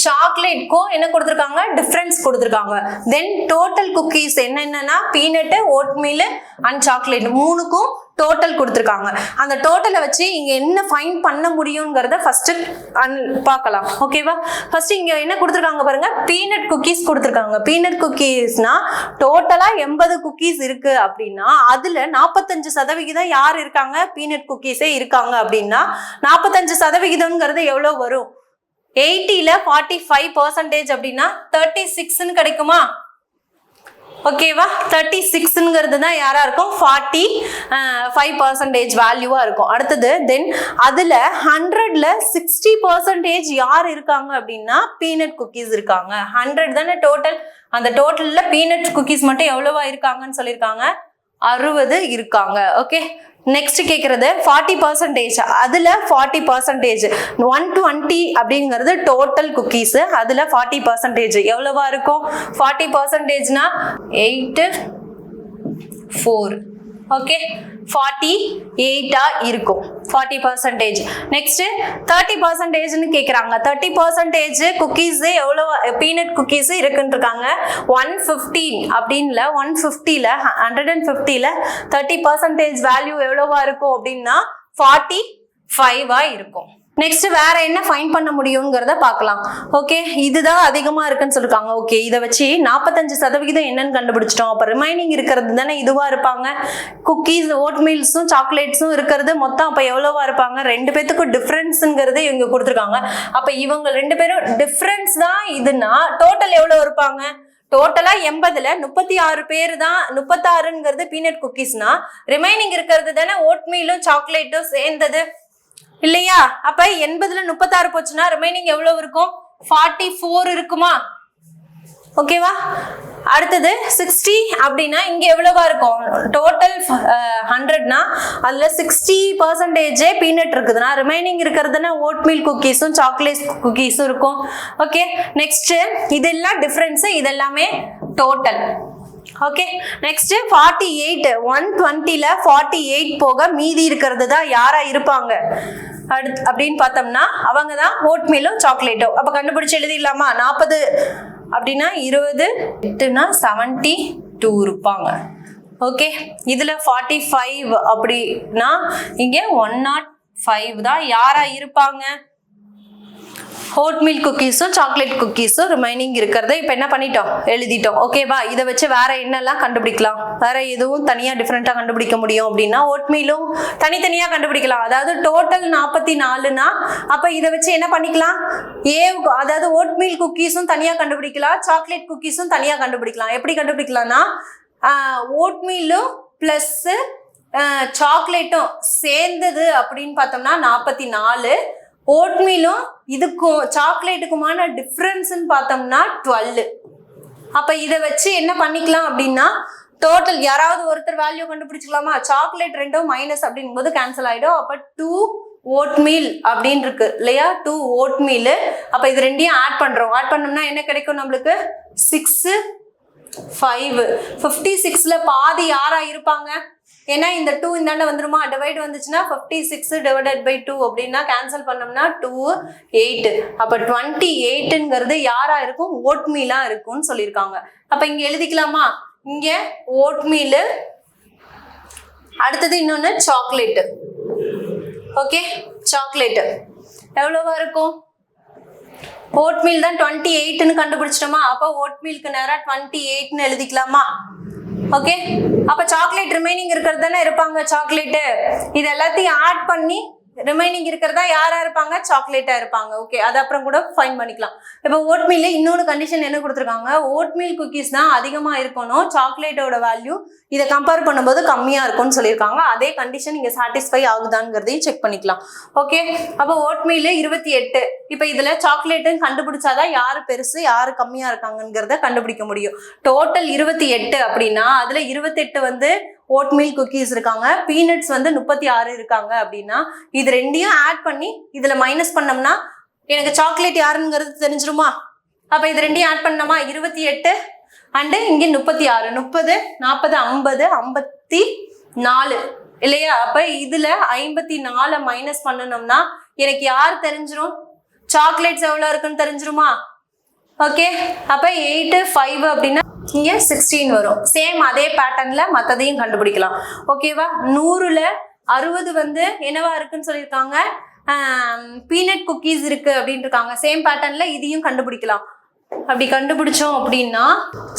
சாக்லேட்டுக்கும் என்ன கொடுத்துருக்காங்க, டிஃபரன்ஸ் கொடுத்துருக்காங்க. தென் டோட்டல் குக்கீஸ் என்னென்னா பீனட், ஓட்மீல் அண்ட் சாக்லேட் மூணுக்கும் டோட்டல் கொடுத்துருக்காங்க. அந்த டோட்டலை வச்சு இங்க என்ன ஃபைண்ட் பண்ண முடியுங்கிறத ஃபர்ஸ்ட் பார்க்கலாம். ஓகேவா, ஃபர்ஸ்ட் இங்க என்ன கொடுத்துருக்காங்க பாருங்க, பீனட் குக்கீஸ் கொடுத்துருக்காங்க. பீனட் குக்கீஸ்னா டோட்டலா 80 குக்கீஸ் இருக்கு அப்படின்னா அதுல 45% யார் இருக்காங்க, பீனட் குக்கீஸே இருக்காங்க. அப்படின்னா 45% எவ்வளவு வரும், 80ல 45% அப்படின்னா 36 கிடைக்குமா. ஓகேவா, 36ங்கிறது தான் யாரா இருக்கும், 45% வேல்யூவா இருக்கும். அடுத்தது தென் அதுல 100ல 60% யார் இருக்காங்க அப்படின்னா பீனட் குக்கீஸ் இருக்காங்க. 100 தானே டோட்டல், அந்த டோட்டல்ல பீனட் குக்கீஸ் மட்டும் எவ்வளவா இருக்காங்கன்னு சொல்லியிருக்காங்க, 60 இருக்காங்க. ஓகே, நெக்ஸ்ட் கேட்கறது 40%, அதுல 40%, 120 அப்படிங்கிறது டோட்டல் குக்கீஸ், அதுல 40% எவ்வளவா இருக்கும், 40%னா 8 4. ஓகே, 48 இருக்கும் 40%. நெக்ஸ்ட் 30% கேக்குறாங்க. 30% குக்கீஸ் எவ்வளவு பீனட் குக்கீஸ் இருக்குன்னு இருக்காங்க. 115 அப்படின்ல 150ல 150ல 30% வேல்யூ எவ்வளவா இருக்கும் அப்படின்னா 45 இருக்கும். நெக்ஸ்ட் வேற என்ன ஃபைண்ட் பண்ண முடியுங்கிறத பார்க்கலாம். ஓகே, இதுதான் அதிகமா இருக்குன்னு சொல்லிருக்காங்க. ஓகே, இதை வச்சு 45% என்னன்னு கண்டுபிடிச்சிட்டோம். அப்ப ரிமைனிங் இருக்கிறது தானே இதுவா இருப்பாங்க, குக்கீஸ், ஓட்மீல்ஸும் சாக்லேட்ஸும் இருக்கிறது மொத்தம் அப்ப எவ்வளவா இருப்பாங்க, ரெண்டு பேத்துக்கும் டிஃபரன்ஸ்ங்கிறது இவங்க கொடுத்துருக்காங்க. அப்ப இவங்க ரெண்டு பேரும் டிஃபரன்ஸ் தான் இதுன்னா டோட்டல் எவ்வளவு இருப்பாங்க, டோட்டலா 80ல 36 பேர் தான், 36ங்கிறது பீனட் குக்கீஸ்னா ரிமைனிங் இருக்கிறது தானே ஓட்மீலும் சாக்லேட்டும் சேர்ந்தது இல்லையா. அப்ப 80ல 36 போச்சுன்னா ரிமைனிங் எவ்வளவு இருக்கும், 44 இருக்குமா. ஓகேவா? அடுத்தது 60 அப்படின்னா இங்க எவ்வளவா இருக்கும்? டோட்டல் 100னா அதுல 60% பீனட் இருக்குதுன்னா ரிமைனிங் இருக்கிறதுனா ஓட் மீல் குக்கீஸும் சாக்லேட் குக்கீஸும் இருக்கும். ஓகே, நெக்ஸ்ட் இதெல்லாம் டிஃபரன்ஸ், இதெல்லாமே டோட்டல். ஓகே, நெக்ஸ்ட் 48 120ல 48 போக மீதி இருக்கிறது தான் யாரா இருப்பாங்க அப்படின்னு பார்த்தோம்னா அவங்க தான் ஓட் மீலும் சாக்லேட்டும். அப்ப கண்டுபிடிச்சு எழுதிடலாமா? 40 அப்படின்னா 20 8னா 72 இருப்பாங்க. ஓகே, இதுல 45 அப்படின்னா இங்க 105 தான் யாரா இருப்பாங்க? ஹோட் மில்க் குக்கீஸும் சாக்லேட் குக்கீஸும் ரிமைனிங் இருக்கிறத இப்போ என்ன பண்ணிட்டோம்? எழுதிட்டோம். ஓகேவா? இதை வச்சு வேற என்னெல்லாம் கண்டுபிடிக்கலாம்? வேற எதுவும் தனியாக டிஃப்ரெண்ட்டாக கண்டுபிடிக்க முடியும் அப்படின்னா ஓட் மீலும் தனித்தனியாக கண்டுபிடிக்கலாம். அதாவது டோட்டல் 44னா அப்போ இதை வச்சு என்ன பண்ணிக்கலாம்? அதாவது ஓட் மீல் குக்கீஸும் தனியாக கண்டுபிடிக்கலாம், சாக்லேட் குக்கீஸும் தனியாக கண்டுபிடிக்கலாம். எப்படி கண்டுபிடிக்கலாம்னா ஓட் மீலும் பிளஸ் சாக்லேட்டும் சேர்ந்தது அப்படின்னு பார்த்தோம்னா 44, ஓட்மீலும் இதுக்கும் சாக்லேட்டுக்குமான டிஃப்ரென்ஸ்ன்னு பார்த்தோம்னா 12. அப்ப இதை வச்சு என்ன பண்ணிக்கலாம் அப்படின்னா டோட்டல் யாராவது ஒருத்தர் வேல்யூ கண்டுபிடிச்சிக்கலாமா? சாக்லேட் ரெண்டும் மைனஸ் அப்படிங்கும் போது கேன்சல் ஆயிடும். அப்ப 2 ஓட்மீல் அப்படின்னு இருக்கு இல்லையா? 2 ஓட்மீல். அப்ப இது ரெண்டையும் ஆட் பண்றோம். ஆட் பண்ணோம்னா என்ன கிடைக்கும் நம்மளுக்கு? 6 5. 56ல பாதி யாரா இருப்பாங்க? ஏன்னா இந்த 2 இந்தாண்ட வந்துருமா? டிவைட் வந்துச்சுன்னா 56 டிவைடட் பை 2 அப்படின்னா கேன்சல் பண்ணோம்னா 2 8. அப்ப 28ங்கிறது யாரா இருக்கும்? ஓட்மீலா இருக்கும்னு சொல்லியிருக்காங்க. அப்ப இங்க எழுதிக்கலாமா? இங்க ஓட்மீல், அடுத்தது இன்னொன்னு சாக்லேட். ஓகே, சாக்லேட் எவ்வளவா இருக்கும்? ஓட்மீல் தான் 28ன்னு கண்டுபிடிச்சிட்டோமா? அப்ப ஓட்மீலுக்கு நேரா 28ன்னு எழுதிக்கலாமா? ஓகே, அப்ப சாக்லேட் ரிமைனிங் இருக்கிறது தானே இருப்பாங்க. சாக்லேட் இது எல்லாத்தையும் ஆட் பண்ணி ரிமைனிங் இருக்கிறதா யாரா இருப்பாங்க? சாக்லேட்டா இருப்பாங்க. ஓகே, அது அப்புறம் கூட ஃபைன் பண்ணிக்கலாம். இப்போ ஓட்மீல்ல இன்னொரு கண்டிஷன் என்ன கொடுத்துருக்காங்க? ஓட்மீல் குக்கீஸ் தான் அதிகமா இருக்கணும், சாக்லேட்டோட வேல்யூ இதை கம்பேர் பண்ணும்போது கம்மியா இருக்கும்னு சொல்லியிருக்காங்க. அதே கண்டிஷன் இங்க சாட்டிஸ்ஃபை ஆகுதாங்கிறதையும் செக் பண்ணிக்கலாம். ஓகே, அப்போ ஓட்மீல் 28. இப்போ இதுல சாக்லேட்டுன்னு கண்டுபிடிச்சாதான் யாரு பெருசு யாரு கம்மியா இருக்காங்கிறத கண்டுபிடிக்க முடியும். டோட்டல் 28 அப்படின்னா அதுல 28 ஓட்மீல் குக்கீஸ் இருக்காங்க, பீனட்ஸ் 36 இருக்காங்க அப்படின்னா இது ரெண்டையும் ஆட் பண்ணி இதுல மைனஸ் பண்ணோம்னா எனக்கு சாக்லேட் யாருங்கிறது தெரிஞ்சிருமா? அப்ப இது ரெண்டையும் ஆட் பண்ணோமா? 28 அண்டு இங்க 36, 30 40 50 54 இல்லையா? அப்ப இதுல 54 மைனஸ் பண்ணணும்னா எனக்கு யார் தெரிஞ்சிரும்? சாக்லேட்ஸ் எவ்வளவு இருக்குன்னு தெரிஞ்சிருமா? ஓகே, அப்ப 8 5 அப்படின்னா இங்க 16 வரும். சேம் அதே பேட்டர்ன்ல மத்ததையும் கண்டுபிடிக்கலாம். ஓகேவா? 100ல 60 என்னவா இருக்குன்னு சொல்லியிருக்காங்க? பீனட் குக்கீஸ் இருக்கு அப்படின்னு இருக்காங்க. சேம் பேட்டர்ன்ல இதையும் கண்டுபிடிக்கலாம். அப்படி கண்டுபிடிச்சோம் அப்படின்னா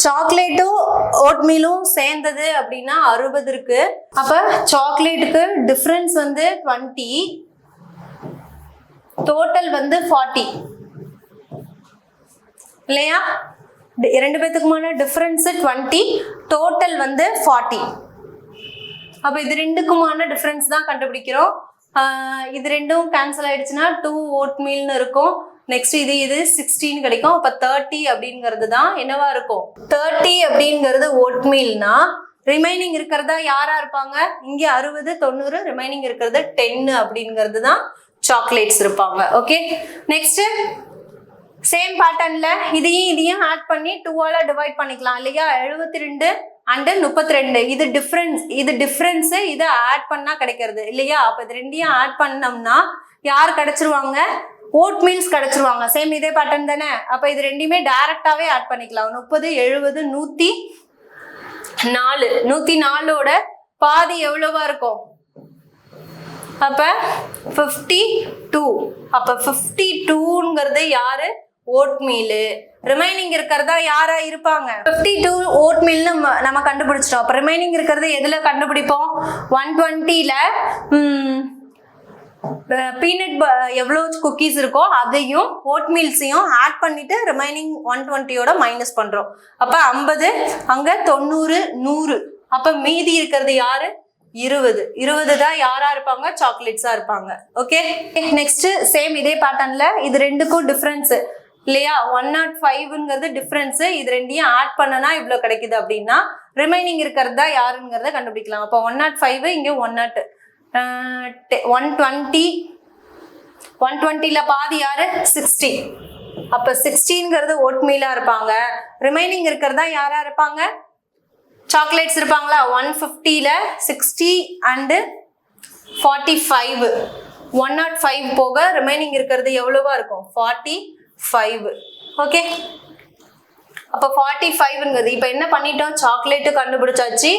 சாக்லேட்டும் ஓட்மீலும் சேர்ந்தது அப்படின்னா 60 இருக்கு. அப்ப சாக்லேட்டுக்கு டிஃபரன்ஸ் 20, டோட்டல் 40 இல்லையா? ரெண்டு பேத்துக்குமான டிஃபரன்ஸ் 20, டோட்டல் 40. அப்ப இது ரெண்டுக்குமான டிஃபரன்ஸ் தான் கண்டுபிடிக்கிறோம். இது ரெண்டும் கேன்சல் ஆயிடுச்சுன்னா 2 ஓட்மீல்னு இருக்கும். நெக்ஸ்ட் இது 16 கிடைக்கும். அப்ப 30 அப்படிங்கிறது தான் என்னவா இருக்கும்? 30 அப்படிங்கிறது ஓட்மீல்னா ரிமைனிங் இருக்கிறதா யாரா இருப்பாங்க? இங்க 60 90, ரிமைனிங் இருக்கிறது 10 அப்படிங்கிறது தான் சாக்லேட்ஸ் இருப்பாங்க. ஓகே, நெக்ஸ்ட் சேம் பேட்டர்ன்ல இதையும் ஆட் பண்ணி 2ஆல டிவைட் பண்ணிக்கலாம் இல்லையா? 72 அண்ட் 32. இது டிஃபரன்ஸ் இதை ஆட் பண்ணா கிடைக்கிறது இல்லையா? அப்ப இது ரெண்டையும் ஆட் பண்ணோம்னா யார் கிடைச்சிருவாங்க? ஓட்மீல்ஸ் கிடைச்சிருவாங்க. சேம் இதே பேட்டர்ன் தானே? அப்ப இது ரெண்டையுமே டைரக்டாவே ஆட் பண்ணிக்கலாம். 30 70 104. 104ஓட பாதி எவ்வளவா இருக்கும்? அப்ப 52. அப்ப 52ங்கிறது யாரு? ஓட்மீல். ரிமைனிங் இருக்கிறதா யாரா இருப்பாங்க? 52 ஓட்மீல்னு நம்ம கண்டுபிடிச்சிட்டோம். அப்ப ரிமைனிங் இருக்கிறது எதுல கண்டுபிடிப்போம்? 120ல பீனட் எவ்வளவு குக்கீஸ் இருக்கோ அதையும் ஓட்மீல்ஸையும் ஆட் பண்ணிட்டு ரிமைனிங் 120ஓட மைனஸ் பண்றோம். அப்ப 50, அங்க 90 100. அப்ப மீதி இருக்கிறது யாரு? 20 தான் யாரா இருப்பாங்க? சாக்லேட்ஸா இருப்பாங்க. ஓகே, நெக்ஸ்ட் சேம் இதே பேட்டர்ன்ல இது ரெண்டுக்கும் டிஃபரன்ஸ் இல்லையா? 105ங்கிறது டிஃபரன்ஸ். இது ரெண்டையும் ஆட் பண்ணனா இவ்வளவு கிடைக்குது அப்படின்னா ரிமைனிங் இருக்கிறது தான் யாருங்கிறத கண்டுபிடிக்கலாம். அப்போ 105 இங்க 120 120ல பாதி யாரு? 60. அப்ப 60ங்கிறது ஓட்மீலா இருப்பாங்க. ரிமைனிங் இருக்கிறதா யாரா இருப்பாங்க? சாக்லேட்ஸ் இருப்பாங்களா? 150ல 60 அண்ட் 45 105 போக ரிமைனிங் இருக்கிறது எவ்வளவா இருக்கும்? 45. ஓகே, அப்ப 45ங்கிறது இப்ப என்ன பண்ணிட்டோம்? சாக்லேட்டு கண்டுபிடிச்சாச்சு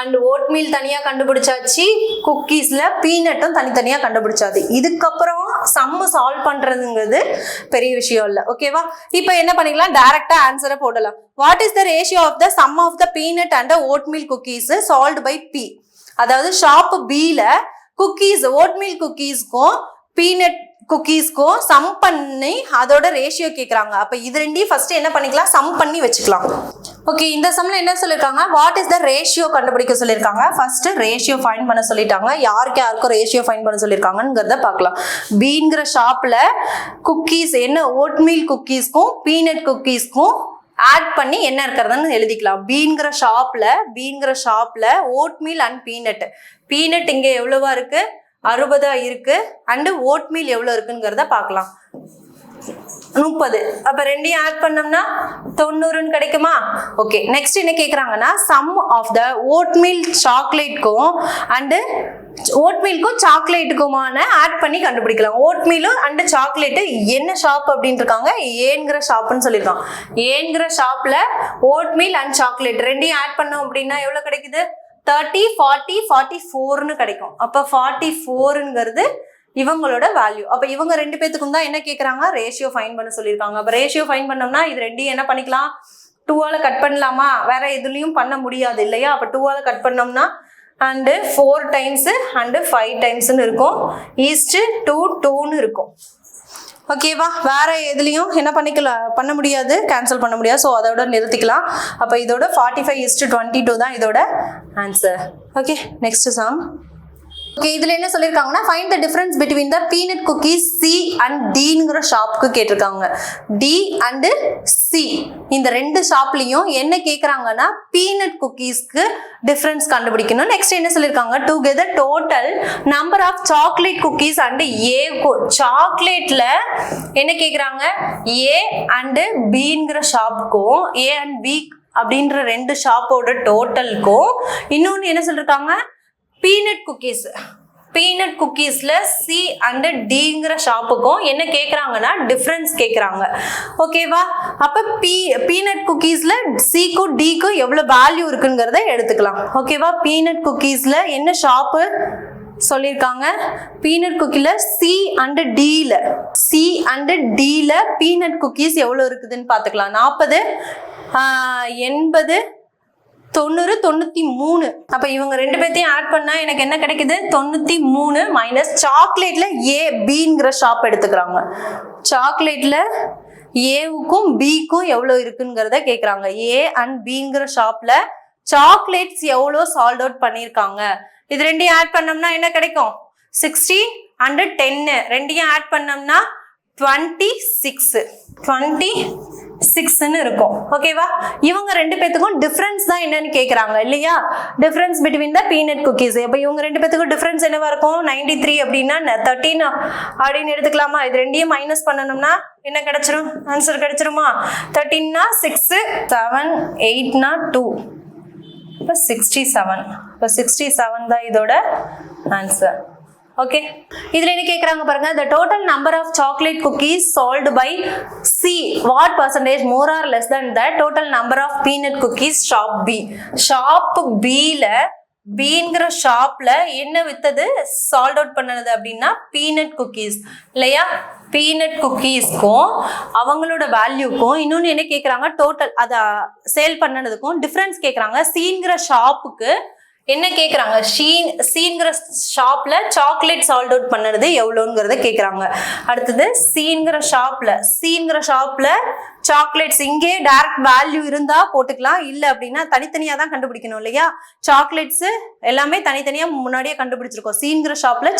அண்ட் ஓட்மீல் தனியா கண்டுபிடிச்சாச்சு, குக்கீஸ்ல பீனட்டும் தனித்தனியா கண்டுபிடிச்சாது. இதுக்கப்புறம் சம்மு சால்வ் பண்றதுங்கிறது பெரிய விஷயம் இல்லை. ஓகேவா? இப்போ என்ன பண்ணிக்கலாம்? டைரக்டா ஆன்சரை போடலாம். What is the ratio of the sum of the peanut and oatmeal cookies sold by B? அதாவது ஷாப் பில குக்கீஸ் ஓட்மீல் குக்கீஸ்க்கும் பீனட் குக்கீஸ்க்கும் சம் பண்ணி அதோட ரேஷியோ கேட்குறாங்க. அப்போ இது ரெண்டையும் ஃபர்ஸ்ட் என்ன பண்ணிக்கலாம்? சம் பண்ணி வச்சுக்கலாம். ஓகே, இந்த சம்ல என்ன சொல்லியிருக்காங்க? வாட் இஸ் த ரேஷியோ கண்டுபிடிக்க சொல்லியிருக்காங்க. ஃபர்ஸ்ட் ரேஷியோ ஃபைண்ட் பண்ண சொல்லிட்டாங்க. யாருக்கு யாருக்கும் ரேஷியோ ஃபைண்ட் பண்ண சொல்லியிருக்காங்கிறத பார்க்கலாம். பீங்கிற ஷாப்ல குக்கீஸ் என்ன ஓட்மீல் குக்கீஸ்க்கும் பீனட் குக்கீஸ்க்கும் ஆட் பண்ணி என்ன இருக்கிறதுன்னு எழுதிக்கலாம். பீங்கிற ஷாப்ல ஓட்மீல் அண்ட் பீனட் இங்க எவ்வளவா இருக்கு? 60 இருக்கு. அண்ட் ஓட்மீல் எவ்வளவு இருக்குங்கிறத பார்க்கலாம். 30. அப்ப ரெண்டையும் ஆட் பண்ணோம்னா 90ன்னு கிடைக்குமா? ஓகே, நெக்ஸ்ட் என்ன கேக்குறாங்கன்னா சம் ஆஃப் த ஓட்மீல் சாக்லேட்க்கும் அண்ட் ஓட்மீலுக்கும் சாக்லேட்டுக்குமான ஆட் பண்ணி கண்டுபிடிக்கலாம். ஓட்மீலும் அண்ட் சாக்லேட்டு என்ன ஷாப் அப்படின்னு இருக்காங்க? ஏங்கிற ஷாப்னு சொல்லியிருக்காங்க. ஏங்கிற ஷாப்ல ஓட்மீல் அண்ட் சாக்லேட் ரெண்டையும் ஆட் பண்ணோம் அப்படின்னா எவ்வளவு கிடைக்குது? 30, 40, 44ன்னு கிடைக்கும். அப்ப 44ங்கிறது இவங்களோட வேல்யூ. அப்ப இவங்க ரெண்டு பேத்துக்கும் தான் என்ன கேக்குறாங்க? ரேஷியோ ஃபைண்ட் பண்ண சொல்லியிருக்காங்க. அப்ப ரேஷியோ ஃபைண்ட் பண்ணோம்னா இது ரெண்டையும் என்ன பண்ணிக்கலாம்? 2ஆல கட் பண்ணலாமா? வேற எதுலயும் பண்ண முடியாது இல்லையா? அப்ப 2ஆல கட் பண்ணோம்னா அண்டு 4 டைம்ஸ் அண்டு 5 டைம்ஸ்ன்னு இருக்கும். ஈஸ்ட் 2, 2ன்னு இருக்கும். ஓகேவா? வேற எதுலையும் என்ன பண்ண முடியாது, கேன்சல் பண்ண முடியாது. ஸோ அதோட நிறுத்திக்கலாம். அப்போ இதோட 45:22 தான் இதோட answer. Okay, next sum. Okay, இதுல என்ன சொல்லியிருக்காங்கன்னா find the difference between the peanut cookies C and டிங்கிற ஷாப்புக்கு கேட்டிருக்காங்க. டி அண்ட் சி இந்த ரெண்டு ஷாப்லையும் என்ன கேட்குறாங்கன்னா பீனட் குக்கீஸ்க்கு டிஃபரன்ஸ் கண்டுபிடிக்கணும். நெக்ஸ்ட் என்ன சொல்லியிருக்காங்க? Together total number of chocolate cookies and A சாக்லேட்ல என்ன கேட்குறாங்க? ஏ அண்ட் பிங்கிற ஷாப்புக்கும் ஏ அண்ட் பி அப்படின்ற ரெண்டு ஷாப்போட டோட்டலுக்கும் இன்னொன்று என்ன சொல்லியிருக்காங்க? பீனட் குக்கீஸ்ல சி அண்ட் டிங்கிற ஷாப்புக்கும் என்ன கேட்குறாங்கன்னா டிஃப்ரென்ஸ் கேட்குறாங்க. ஓகேவா? அப்போ பீனட் குக்கீஸ்ல சிக்கும் டிக்கும் எவ்வளோ வேல்யூ இருக்குங்கிறத எடுத்துக்கலாம். ஓகேவா? பீனட் குக்கீஸ்ல என்ன ஷாப்பு சொல்லியிருக்காங்க? பீனட் குக்கீல சி அண்ட் டில பீனட் குக்கீஸ் எவ்வளோ இருக்குதுன்னு பார்த்துக்கலாம். 40, 80, 90, 93. அப்ப இவங்க ரெண்டு பேர்த்தையும் ஆட் பண்ணா எனக்கு என்ன கிடைக்குது? 93 மைனஸ் சாக்லேட்ல ஏ பிங்கிற ஷாப் எடுத்துக்கிறாங்க. சாக்லேட்ல ஏவுக்கும் பிக்கும் எவ்வளவு இருக்குங்கிறத கேக்குறாங்க. ஏ அண்ட் பிங்கிற ஷாப்ல சாக்லேட்ஸ் எவ்வளோ சால்ட் அவுட் பண்ணியிருக்காங்க. இது ரெண்டையும் ஆட் பண்ணோம்னா என்ன கிடைக்கும்? 16 அண்ட் 10 ரெண்டையும் ஆட் பண்ணோம்னா 26ன்னு இருக்கும். ஓகேவா? இவங்க ரெண்டு பேத்துக்கும் டிஃபரன்ஸ் தான் என்னன்னு கேக்குறாங்க இல்லையா? Difference between the peanut cookies. அப்ப இவங்க ரெண்டு பேத்துக்கும் டிஃபரன்ஸ் என்னவா இருக்கும்? 93 அப்படின்னா 13 அப்படின்னு எடுத்துக்கலாமா? இது ரெண்டையும் மைனஸ் பண்ணணும்னா என்ன கிடைச்சிரும்? ஆன்சர் கிடைச்சிருமா? 13னா 6, 7, 8னா 2, இப்போ 67. இப்போ 67 தான் இதோட ஆன்சர். ஓகே, இதுல என்ன கேக்குறாங்க பாருங்க. the total number of chocolate cookies sold by C what percentage more or less than the total number of peanut cookies shop B. shop B ல பீங்கிற ஷாப்ல என்ன வித்தது சால்ட் அவுட் பண்ணது அப்படின்னா பீனட் குக்கீஸ் இல்லையா? பீனட் குக்கீஸ்க்கும் அவங்களோட வேல்யூக்கும் இன்னொன்னு என்ன கேக்குறாங்க? டோட்டல் அதை சேல் பண்ணதுக்கும் டிஃபரன்ஸ் கேக்குறாங்க. சீங்கிற ஷாப்புக்கு என்ன கேக்குறாங்க? சீங்கிற ஷாப்ல சாக்லேட் சால்ட் அவுட் பண்ணது எவ்வளோங்கிறத கேக்குறாங்க. அடுத்தது சீங்கிற ஷாப்ல சாக்லேட்ஸ் இங்கே டைரக்ட் வேல்யூ இருந்தா போட்டுக்கலாம், இல்ல அப்படின்னா தனித்தனியா தான் கண்டுபிடிக்கணும் இல்லையா? சாக்லேட்ஸ் எல்லாமே தனித்தனியா முன்னாடியே கண்டுபிடிச்சிருக்கோம். சீங்கிற ஷாப்ல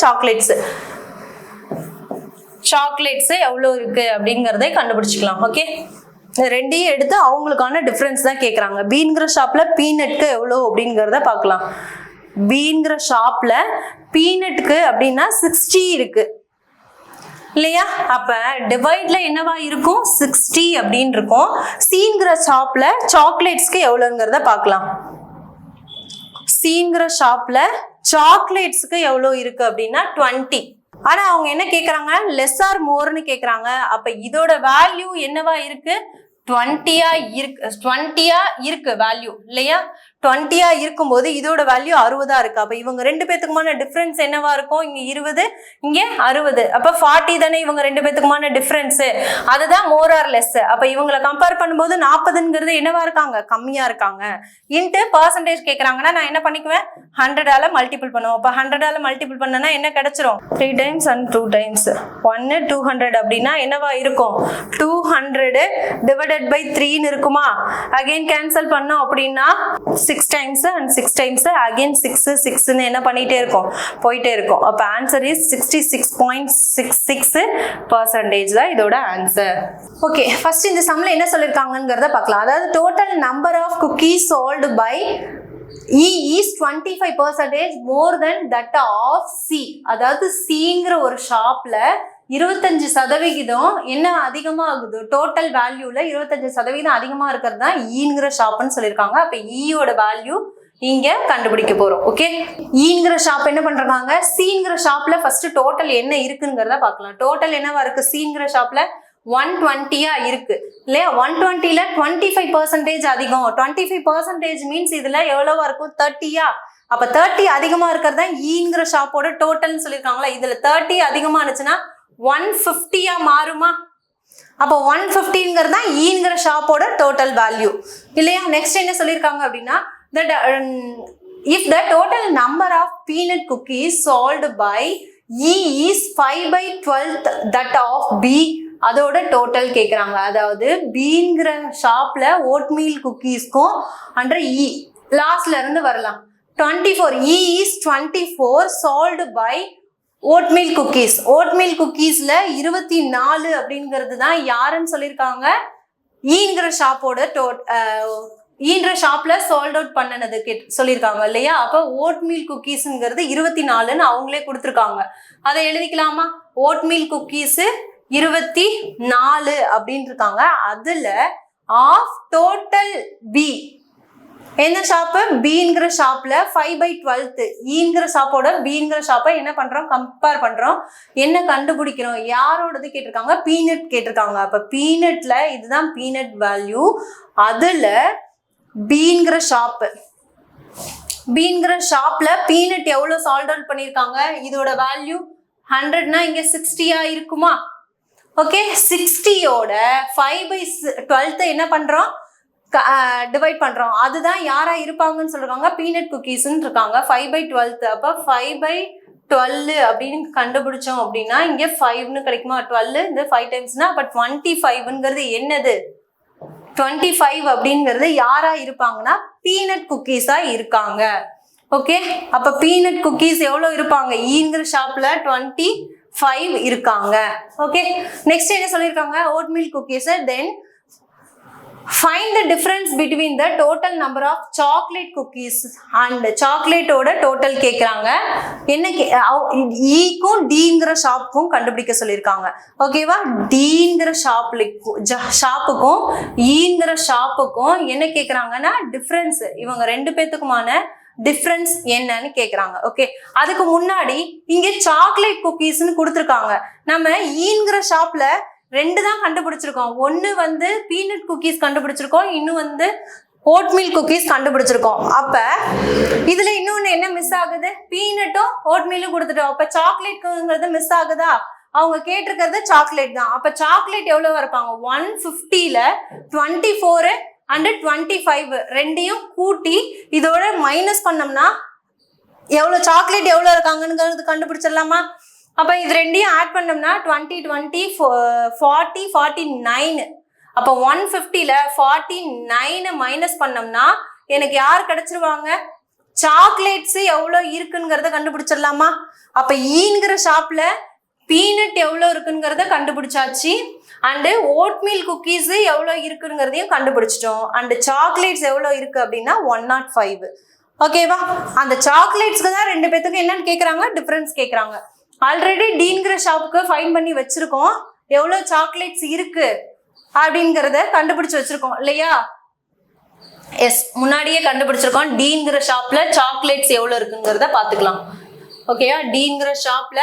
சாக்லேட்ஸ் எவ்வளோ இருக்கு அப்படிங்கறதை கண்டுபிடிச்சிக்கலாம். ஓகே, ரெண்டையும் எடுத்து அவங்களுக்கான டிஃபரன்ஸ் தான் கேட்குறாங்க. பீங்கிற ஷாப்ல பீனட்க்கு எவ்வளோ அப்படிங்கிறத பார்க்கலாம். பீங்கிற ஷாப்ல பீனட்க்கு அப்படின்னா 60 இருக்கு இல்லையா? அப்ப டிவைட்ல என்னவா இருக்கும்? 60 அப்படின்னு இருக்கும். சீங்கிற ஷாப்ல சாக்லேட்ஸ்க்கு எவ்வளோங்கிறத பார்க்கலாம். சீங்கிற ஷாப்ல சாக்லேட்ஸ்க்கு எவ்வளோ இருக்கு அப்படின்னா 20. ஆனா அவங்க என்ன கேக்குறாங்க? லெஸ் ஆர் மோர்னு கேக்குறாங்க. அப்ப இதோட வேல்யூ என்னவா இருக்கு? 20 இருக்கு வேல்யூ இல்லையா? 20 இருக்கும்போது இதோட வேல்யூ 60 இருக்கு. அப்ப இவங்க ரெண்டு பேத்துக்குமான டிஃபரன்ஸ் என்னவா இருக்கும்? இங்க 20, இங்க 60. அப்ப 40 தானே இவங்க ரெண்டு பேத்துக்குமான டிஃபரன்ஸ். அதுதான் மோர் ஆர் லெஸ். அப்ப இவங்களை கம்பேர் பண்ணும்போது 40ங்கிறது என்னவா இருக்காங்க? கம்மியா இருக்காங்க. இன்ட்டு பர்சன்டேஜ் கேக்குறாங்கன்னா நான் என்ன பண்ணிக்குவேன்? 100ஆல மல்டிபிள் பண்ணுவோம். அப்ப 100ஆல மல்டிபிள் பண்ணனா என்ன கிடைச்சிரும்? 3 times and 2 times 1 200 அப்படின்னா என்னவா இருக்கும்? 200 divided by 3 இருக்குமா? அகைன் கேன்சல் பண்ணோம் அப்படின்னா 6 times and 6 times again 6 ன்னு என்ன பண்ணிட்டே இருக்கும்? போயிட்டே இருக்கும். அப்ப ஆன்சர் இஸ் 66.66% தான் இதோட ஆன்சர். ஓகே, ஃபர்ஸ்ட் இந்த சம்ல என்ன சொல்லிருக்காங்கங்கறத பார்க்கலாம். அதாவது total number of cookies sold by E is 25% more than that of C. அதாவது Cங்கிற ஒரு ஷாப்ல 25% என்ன அதிகமா ஆகுது? டோட்டல் வேல்யூல 25% அதிகமா இருக்கிறது தான் ஈங்கிற ஷாப்னு சொல்லியிருக்காங்க. அப்ப ஈயோட வேல்யூ இங்க கண்டுபிடிக்க போறோம். ஓகே, ஈங்கிற ஷாப் என்ன பண்றாங்க? சீங்கிற ஷாப்ல ஃபர்ஸ்ட் டோட்டல் என்ன இருக்குங்கிறத பார்க்கலாம். டோட்டல் என்னவா இருக்கு? சீங்கிற ஷாப்ல 120 இருக்கு இல்லையா? 120ல 25% அதிகம். 25% மீன்ஸ் இதுல எவ்வளவா இருக்கும்? 30. அப்ப 30 அதிகமா இருக்கிறது தான் ஈங்கிற ஷாப்போட டோட்டல்னு சொல்லியிருக்காங்களா? இதுல 30 அதிகமா இருந்துச்சுன்னா 150 மாறுமா? அப்போ 150ங்கிறது தான் ஈங்கிற ஷாப்போட டோட்டல் வேல்யூ இல்லையா? நெக்ஸ்ட் என்ன சொல்லியிருக்காங்க அப்படின்னா if the total number of peanut cookies sold by E is 5/12 that of B, அதோட டோட்டல் கேக்குறாங்க. அதாவது பீங்கிற ஷாப்ல ஓட்மீல் குக்கீஸ்க்கும் அன்ற இ லாஸ்ட்ல இருந்து வரலாம். 24 E is 24 sold by oatmeal cookies. Oatmeal குக்கீஸ்ல 24 அப்படிங்கிறது தான் யாருன்னு சொல்லியிருக்காங்க? ஈங்கிற ஷாப்போட ஈன்ற ஷாப்ல சோல்ட் அவுட் பண்ணனது சொல்லியிருக்காங்க இல்லையா? அப்ப ஓட்மீல் குக்கீஸ்ங்கிறது 24ன்னு அவங்களே கொடுத்துருக்காங்க. அதை எழுதிக்கலாமா? ஓட்மீல் குக்கீஸ் 24 அப்படின்னு இருக்காங்க. அதுல ஆஃப் டோட்டல் பி என்ன ஷாப்பு? பீங்கிற ஷாப்ல 5/12 ஈங்கிற ஷாப்போட பீங்கிற ஷாப்பை என்ன பண்றோம்? கம்பேர் பண்றோம். என்ன கண்டுபிடிக்கிறோம்? யாரோடது கேட்டிருக்காங்க? பீனட் கேட்டிருக்காங்க. அப்ப பீனட்ல இதுதான் பீனட் வேல்யூ. அதுல பீங்கிற ஷாப்ல பீனட் எவ்வளவு சால்ட் அவுட் பண்ணிருக்காங்க? இதோட வேல்யூ 100னா இங்க 60 இருக்குமா? ஓகே, 60யோட 5/12 என்ன பண்றோம்? டிவைட் பண்றோம். அதுதான் யாரா இருப்பாங்கன்னு சொல்றாங்க? பீனட் குக்கீஸ்ன்னு இருக்காங்க. 5/12 அப்ப 5/12 அப்படின்னு கண்டுபிடிச்சோம் அப்படின்னா இங்க 5ன்னு கிடைக்குமா? 12 இந்த 5 டைம்ஸ்னா அப்ப 25ங்கிறது என்னது? 25 அப்படிங்கிறது யாரா இருப்பாங்கன்னா பீனட் குக்கீஸா இருக்காங்க. ஓகே, அப்ப பீனட் குக்கீஸ் எவ்வளவு இருப்பாங்க? ஈங்கிற ஷாப்ல 25 இருக்காங்க. ஓகே, நெக்ஸ்ட் என்ன சொல்லிருக்காங்க? Oatmeal cookies. Then find the difference between the total number of chocolate cookies and chocolate ஓட டோட்டல் கேக்குறாங்க. என்ன ஈக்கும் டிங்கிற ஷாப்புக்கும் கண்டுபிடிக்க சொல்லியிருக்காங்க. ஓகேவா? டிங்கிற ஷாப்புக்கும் ஈங்கிற ஷாப்புக்கும் என்ன கேக்குறாங்கன்னா டிஃபரன்ஸ், இவங்க ரெண்டு பேத்துக்குமான டிஃபரன்ஸ் என்னன்னு கேக்குறாங்க. ஓகே, அதுக்கு முன்னாடி இங்க சாக்லேட் குக்கீஸ்ன்னு கொடுத்துருக்காங்க. நம்ம ஈங்கிற ஷாப்ல 2 தான் கண்டுபிடிச்சிருக்கோம். ஒன்னு பீனட் குக்கீஸ் கண்டுபிடிச்சிருக்கோம், இன்னும் ஓட்மீல் குக்கீஸ் கண்டுபிடிச்சிருக்கோம். அப்ப இதுல இன்னொன்னு என்ன மிஸ் ஆகுது? பீனட்டும் ஓட்மீலும் கொடுத்துட்டோம். அப்ப சாக்லேட்ங்கிறது மிஸ் ஆகுதா? அவங்க கேட்டிருக்கிறது சாக்லேட் தான். அப்ப சாக்லேட் எவ்வளவு இருப்பாங்க? 150ல 24 and 25 ரெண்டையும் கூட்டி இதோட மைனஸ் பண்ணோம்னா எவ்வளவு சாக்லேட் எவ்வளவு இருக்காங்கன்னு கண்டுபிடிச்சிடலாமா? அப்ப இது ரெண்டையும் ஆட் பண்ணோம்னா 20 20 40 49. அப்ப 150ல 49 மைனஸ் பண்ணோம்னா எனக்கு யார் கிடைச்சிருவாங்க? சாக்லேட்ஸ் எவ்வளவு இருக்குங்கிறத கண்டுபிடிச்சிடலாமா? அப்ப ஈங்கிற ஷாப்ல பீனட் எவ்வளோ இருக்குங்கிறத கண்டுபிடிச்சாச்சு. அண்டு ஓட்மீல் குக்கீஸ் எவ்வளோ இருக்குங்கிறதையும் கண்டுபிடிச்சிட்டோம். அண்டு சாக்லேட்ஸ் எவ்வளோ இருக்கு அப்படின்னா 105. ஓகேவா? அந்த சாக்லேட்ஸ்க்கு தான் 2 பேத்துக்கும் என்னன்னு கேட்குறாங்க, டிஃப்ரென்ஸ் கேட்குறாங்க. ஆல்ரெடி டீன்கிற ஷாப்புக்கு ஃபைன் பண்ணி வச்சிருக்கோம், எவ்வளோ சாக்லேட்ஸ் இருக்கு அப்படிங்கிறத கண்டுபிடிச்சு வச்சிருக்கோம் இல்லையா? எஸ், முன்னாடியே கண்டுபிடிச்சிருக்கோம். டீன்கிற ஷாப்ல சாக்லேட்ஸ் எவ்வளோ இருக்குங்கிறத பார்த்துக்கலாம். ஓகேயா? டீன்கிற ஷாப்ல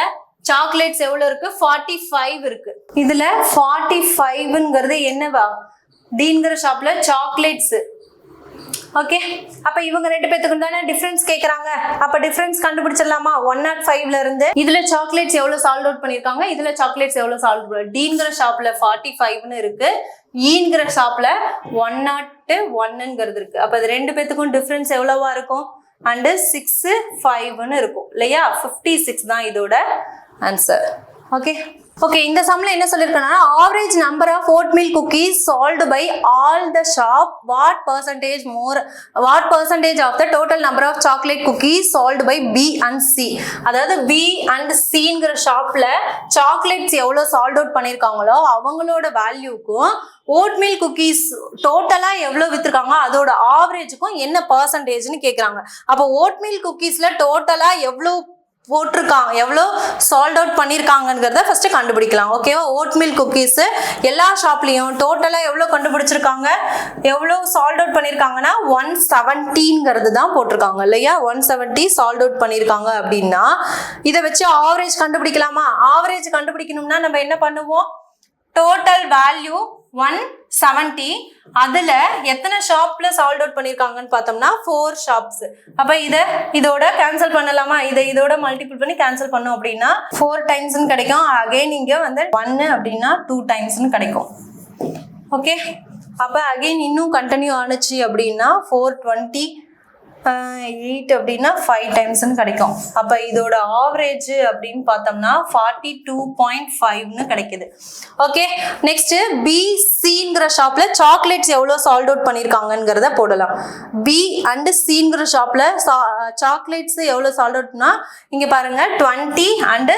சாக்லேட்ஸ் எவ்வளோ இருக்கு, 45 இருக்கு. இதுல 45ங்கிறது என்னவா, டீன்கிற ஷாப்ல சாக்லேட்ஸ். ஓகே, அப்ப இவங்க 2 பேத்துக்கு தானே டிஃபரன்ஸ் கேக்குறாங்க. அப்ப டிஃபரன்ஸ் கண்டுபிடிச்சிடலாமா? 105ல இருந்து இதுல சாக்லேட்ஸ் எவ்வளவு சால்ட் அவுட் பண்ணிருக்காங்க, இதுல சாக்லேட்ஸ் எவ்வளவு சால்ட் அவுட். டீன்கிற ஷாப்ல 45ன்னு இருக்கு, ஈன்கிற ஷாப்ல 101ங்கிறது இருக்கு. அப்ப இது 2 பேத்துக்கும் டிஃபரன்ஸ் எவ்வளவா இருக்கும், அண்ட் 6, 5ன்னு இருக்கும் இல்லையா? 56 தான் இதோட ஆன்சர். ஓகே ஓகே, இந்த சம்ல என்ன சொல்லிருக்கேன்னா, average number of oatmeal cookies sold by all the shop, what percentage of the total number of chocolate cookies sold by B and C. அதாவது பி அண்ட் சிங்கிற ஷாப்ல சாக்லேட்ஸ் எவ்வளோ சால்வ் அவுட் பண்ணியிருக்காங்களோ அவங்களோட வேல்யூக்கும் ஓட்மீல் குக்கீஸ் டோட்டலா எவ்வளோ வித்துருக்காங்க அதோட ஆவரேஜுக்கும் என்ன பர்சன்டேஜ்னு கேட்குறாங்க. அப்போ ஓட்மீல் குக்கீஸ்ல டோட்டலா எவ்வளோ போட்டிருக்காங்க, எவ்வளோ சால்ட் அவுட் பண்ணியிருக்காங்கிறத ஃபர்ஸ்ட் கண்டுபிடிக்கலாம். ஓகேவா? ஓட்மீல் குக்கீஸ் எல்லா ஷாப்லையும் டோட்டலாக எவ்வளோ கண்டுபிடிச்சிருக்காங்க, எவ்வளோ சால்ட் அவுட் பண்ணியிருக்காங்கன்னா 170ங்கிறது தான் போட்டிருக்காங்க இல்லையா? 170 சால்ட் அவுட் பண்ணியிருக்காங்க அப்படின்னா இதை வச்சு ஆவரேஜ் கண்டுபிடிக்கலாமா? ஆவரேஜ் கண்டுபிடிக்கணும்னா நம்ம என்ன பண்ணுவோம், டோட்டல் வேல்யூ 170, அதுல எத்தனை ஷாப்ல சால்ட் அவுட் பண்ணிருக்காங்கன்னு பார்த்தோம்னா 4 ஷாப்ஸ். அப்ப இதோட கேன்சல் பண்ணலாமா? இதோட மல்டிபிள் பண்ணி கேன்சல் பண்ணோம் அப்படின்னா 4 டைம்ஸ்னு கிடைக்கும். அகைன் இங்க வந்து 1 அப்படின்னா 2 டைம்ஸ்னு கிடைக்கும். ஓகே, அப்ப அகைன் இன்னும் கண்டினியூ ஆனிச்சு அப்படின்னா 428 அப்படின்னா 5 டைம்ஸ்னு கிடைக்கும். அப்ப இதோட ஆவரேஜ் அப்படின்னு பார்த்தோம்னா 42.5ன்னு கிடைக்குது. ஓகே, நெக்ஸ்ட் பிசிங்கிற ஷாப்ல சாக்லேட்ஸ் எவ்வளோ சால்ட் அவுட் பண்ணியிருக்காங்கிறத போடலாம். பி அண்ட் சிங்கிற ஷாப்ல சாக்லேட்ஸ் எவ்வளோ சால்ட் அவுட்னா இங்க பாருங்க 20 அண்ட்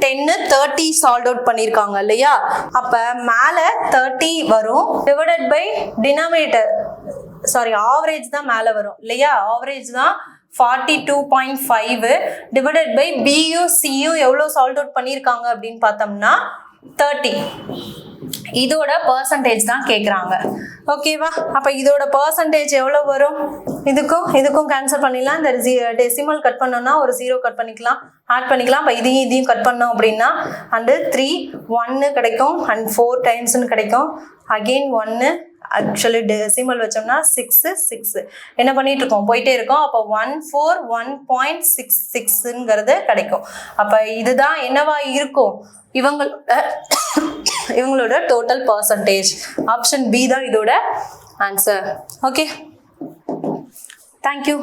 10, 30 சால்ட் அவுட் பண்ணியிருக்காங்க இல்லையா? அப்ப மேல 30 வரும், divided by denominator, sorry average தான் மேல வரும் இல்லையா? ஆவரேஜ் தான் 42.5 டிவைடட் பை பியும் சியும் எவ்வளோ சால்ட் அவுட் பண்ணியிருக்காங்க அப்படின்னு பார்த்தோம்னா 30. இதோட பர்சன்டேஜ் தான் கேட்குறாங்க. ஓகேவா? அப்போ இதோட பர்சன்டேஜ் எவ்வளோ வரும், இதுக்கும் கேன்சல் பண்ணிடலாம். இந்த டெசிமல் கட் பண்ணோம்னா ஒரு 0 கட் பண்ணிக்கலாம், ஆட் பண்ணிக்கலாம். இப்போ இதையும் கட் பண்ணோம் அப்படின்னா அண்டு 3 1 கிடைக்கும், அண்ட் 4 டைம்ஸ்னு கிடைக்கும். அகெயின் 1, ஆக்சுவலி டெசிமல் வச்சோம்னா 6 6 என்ன பண்ணிட்டு இருக்கோம், போயிட்டே இருக்கோம். அப்போ 141.66ங்கிறது கிடைக்கும். அப்ப இதுதான் என்னவா இருக்கும், இவங்களோட டோட்டல் பர்சன்டேஜ். ஆப்ஷன் பி தான் இதோட ஆன்சர். Okay, thank you.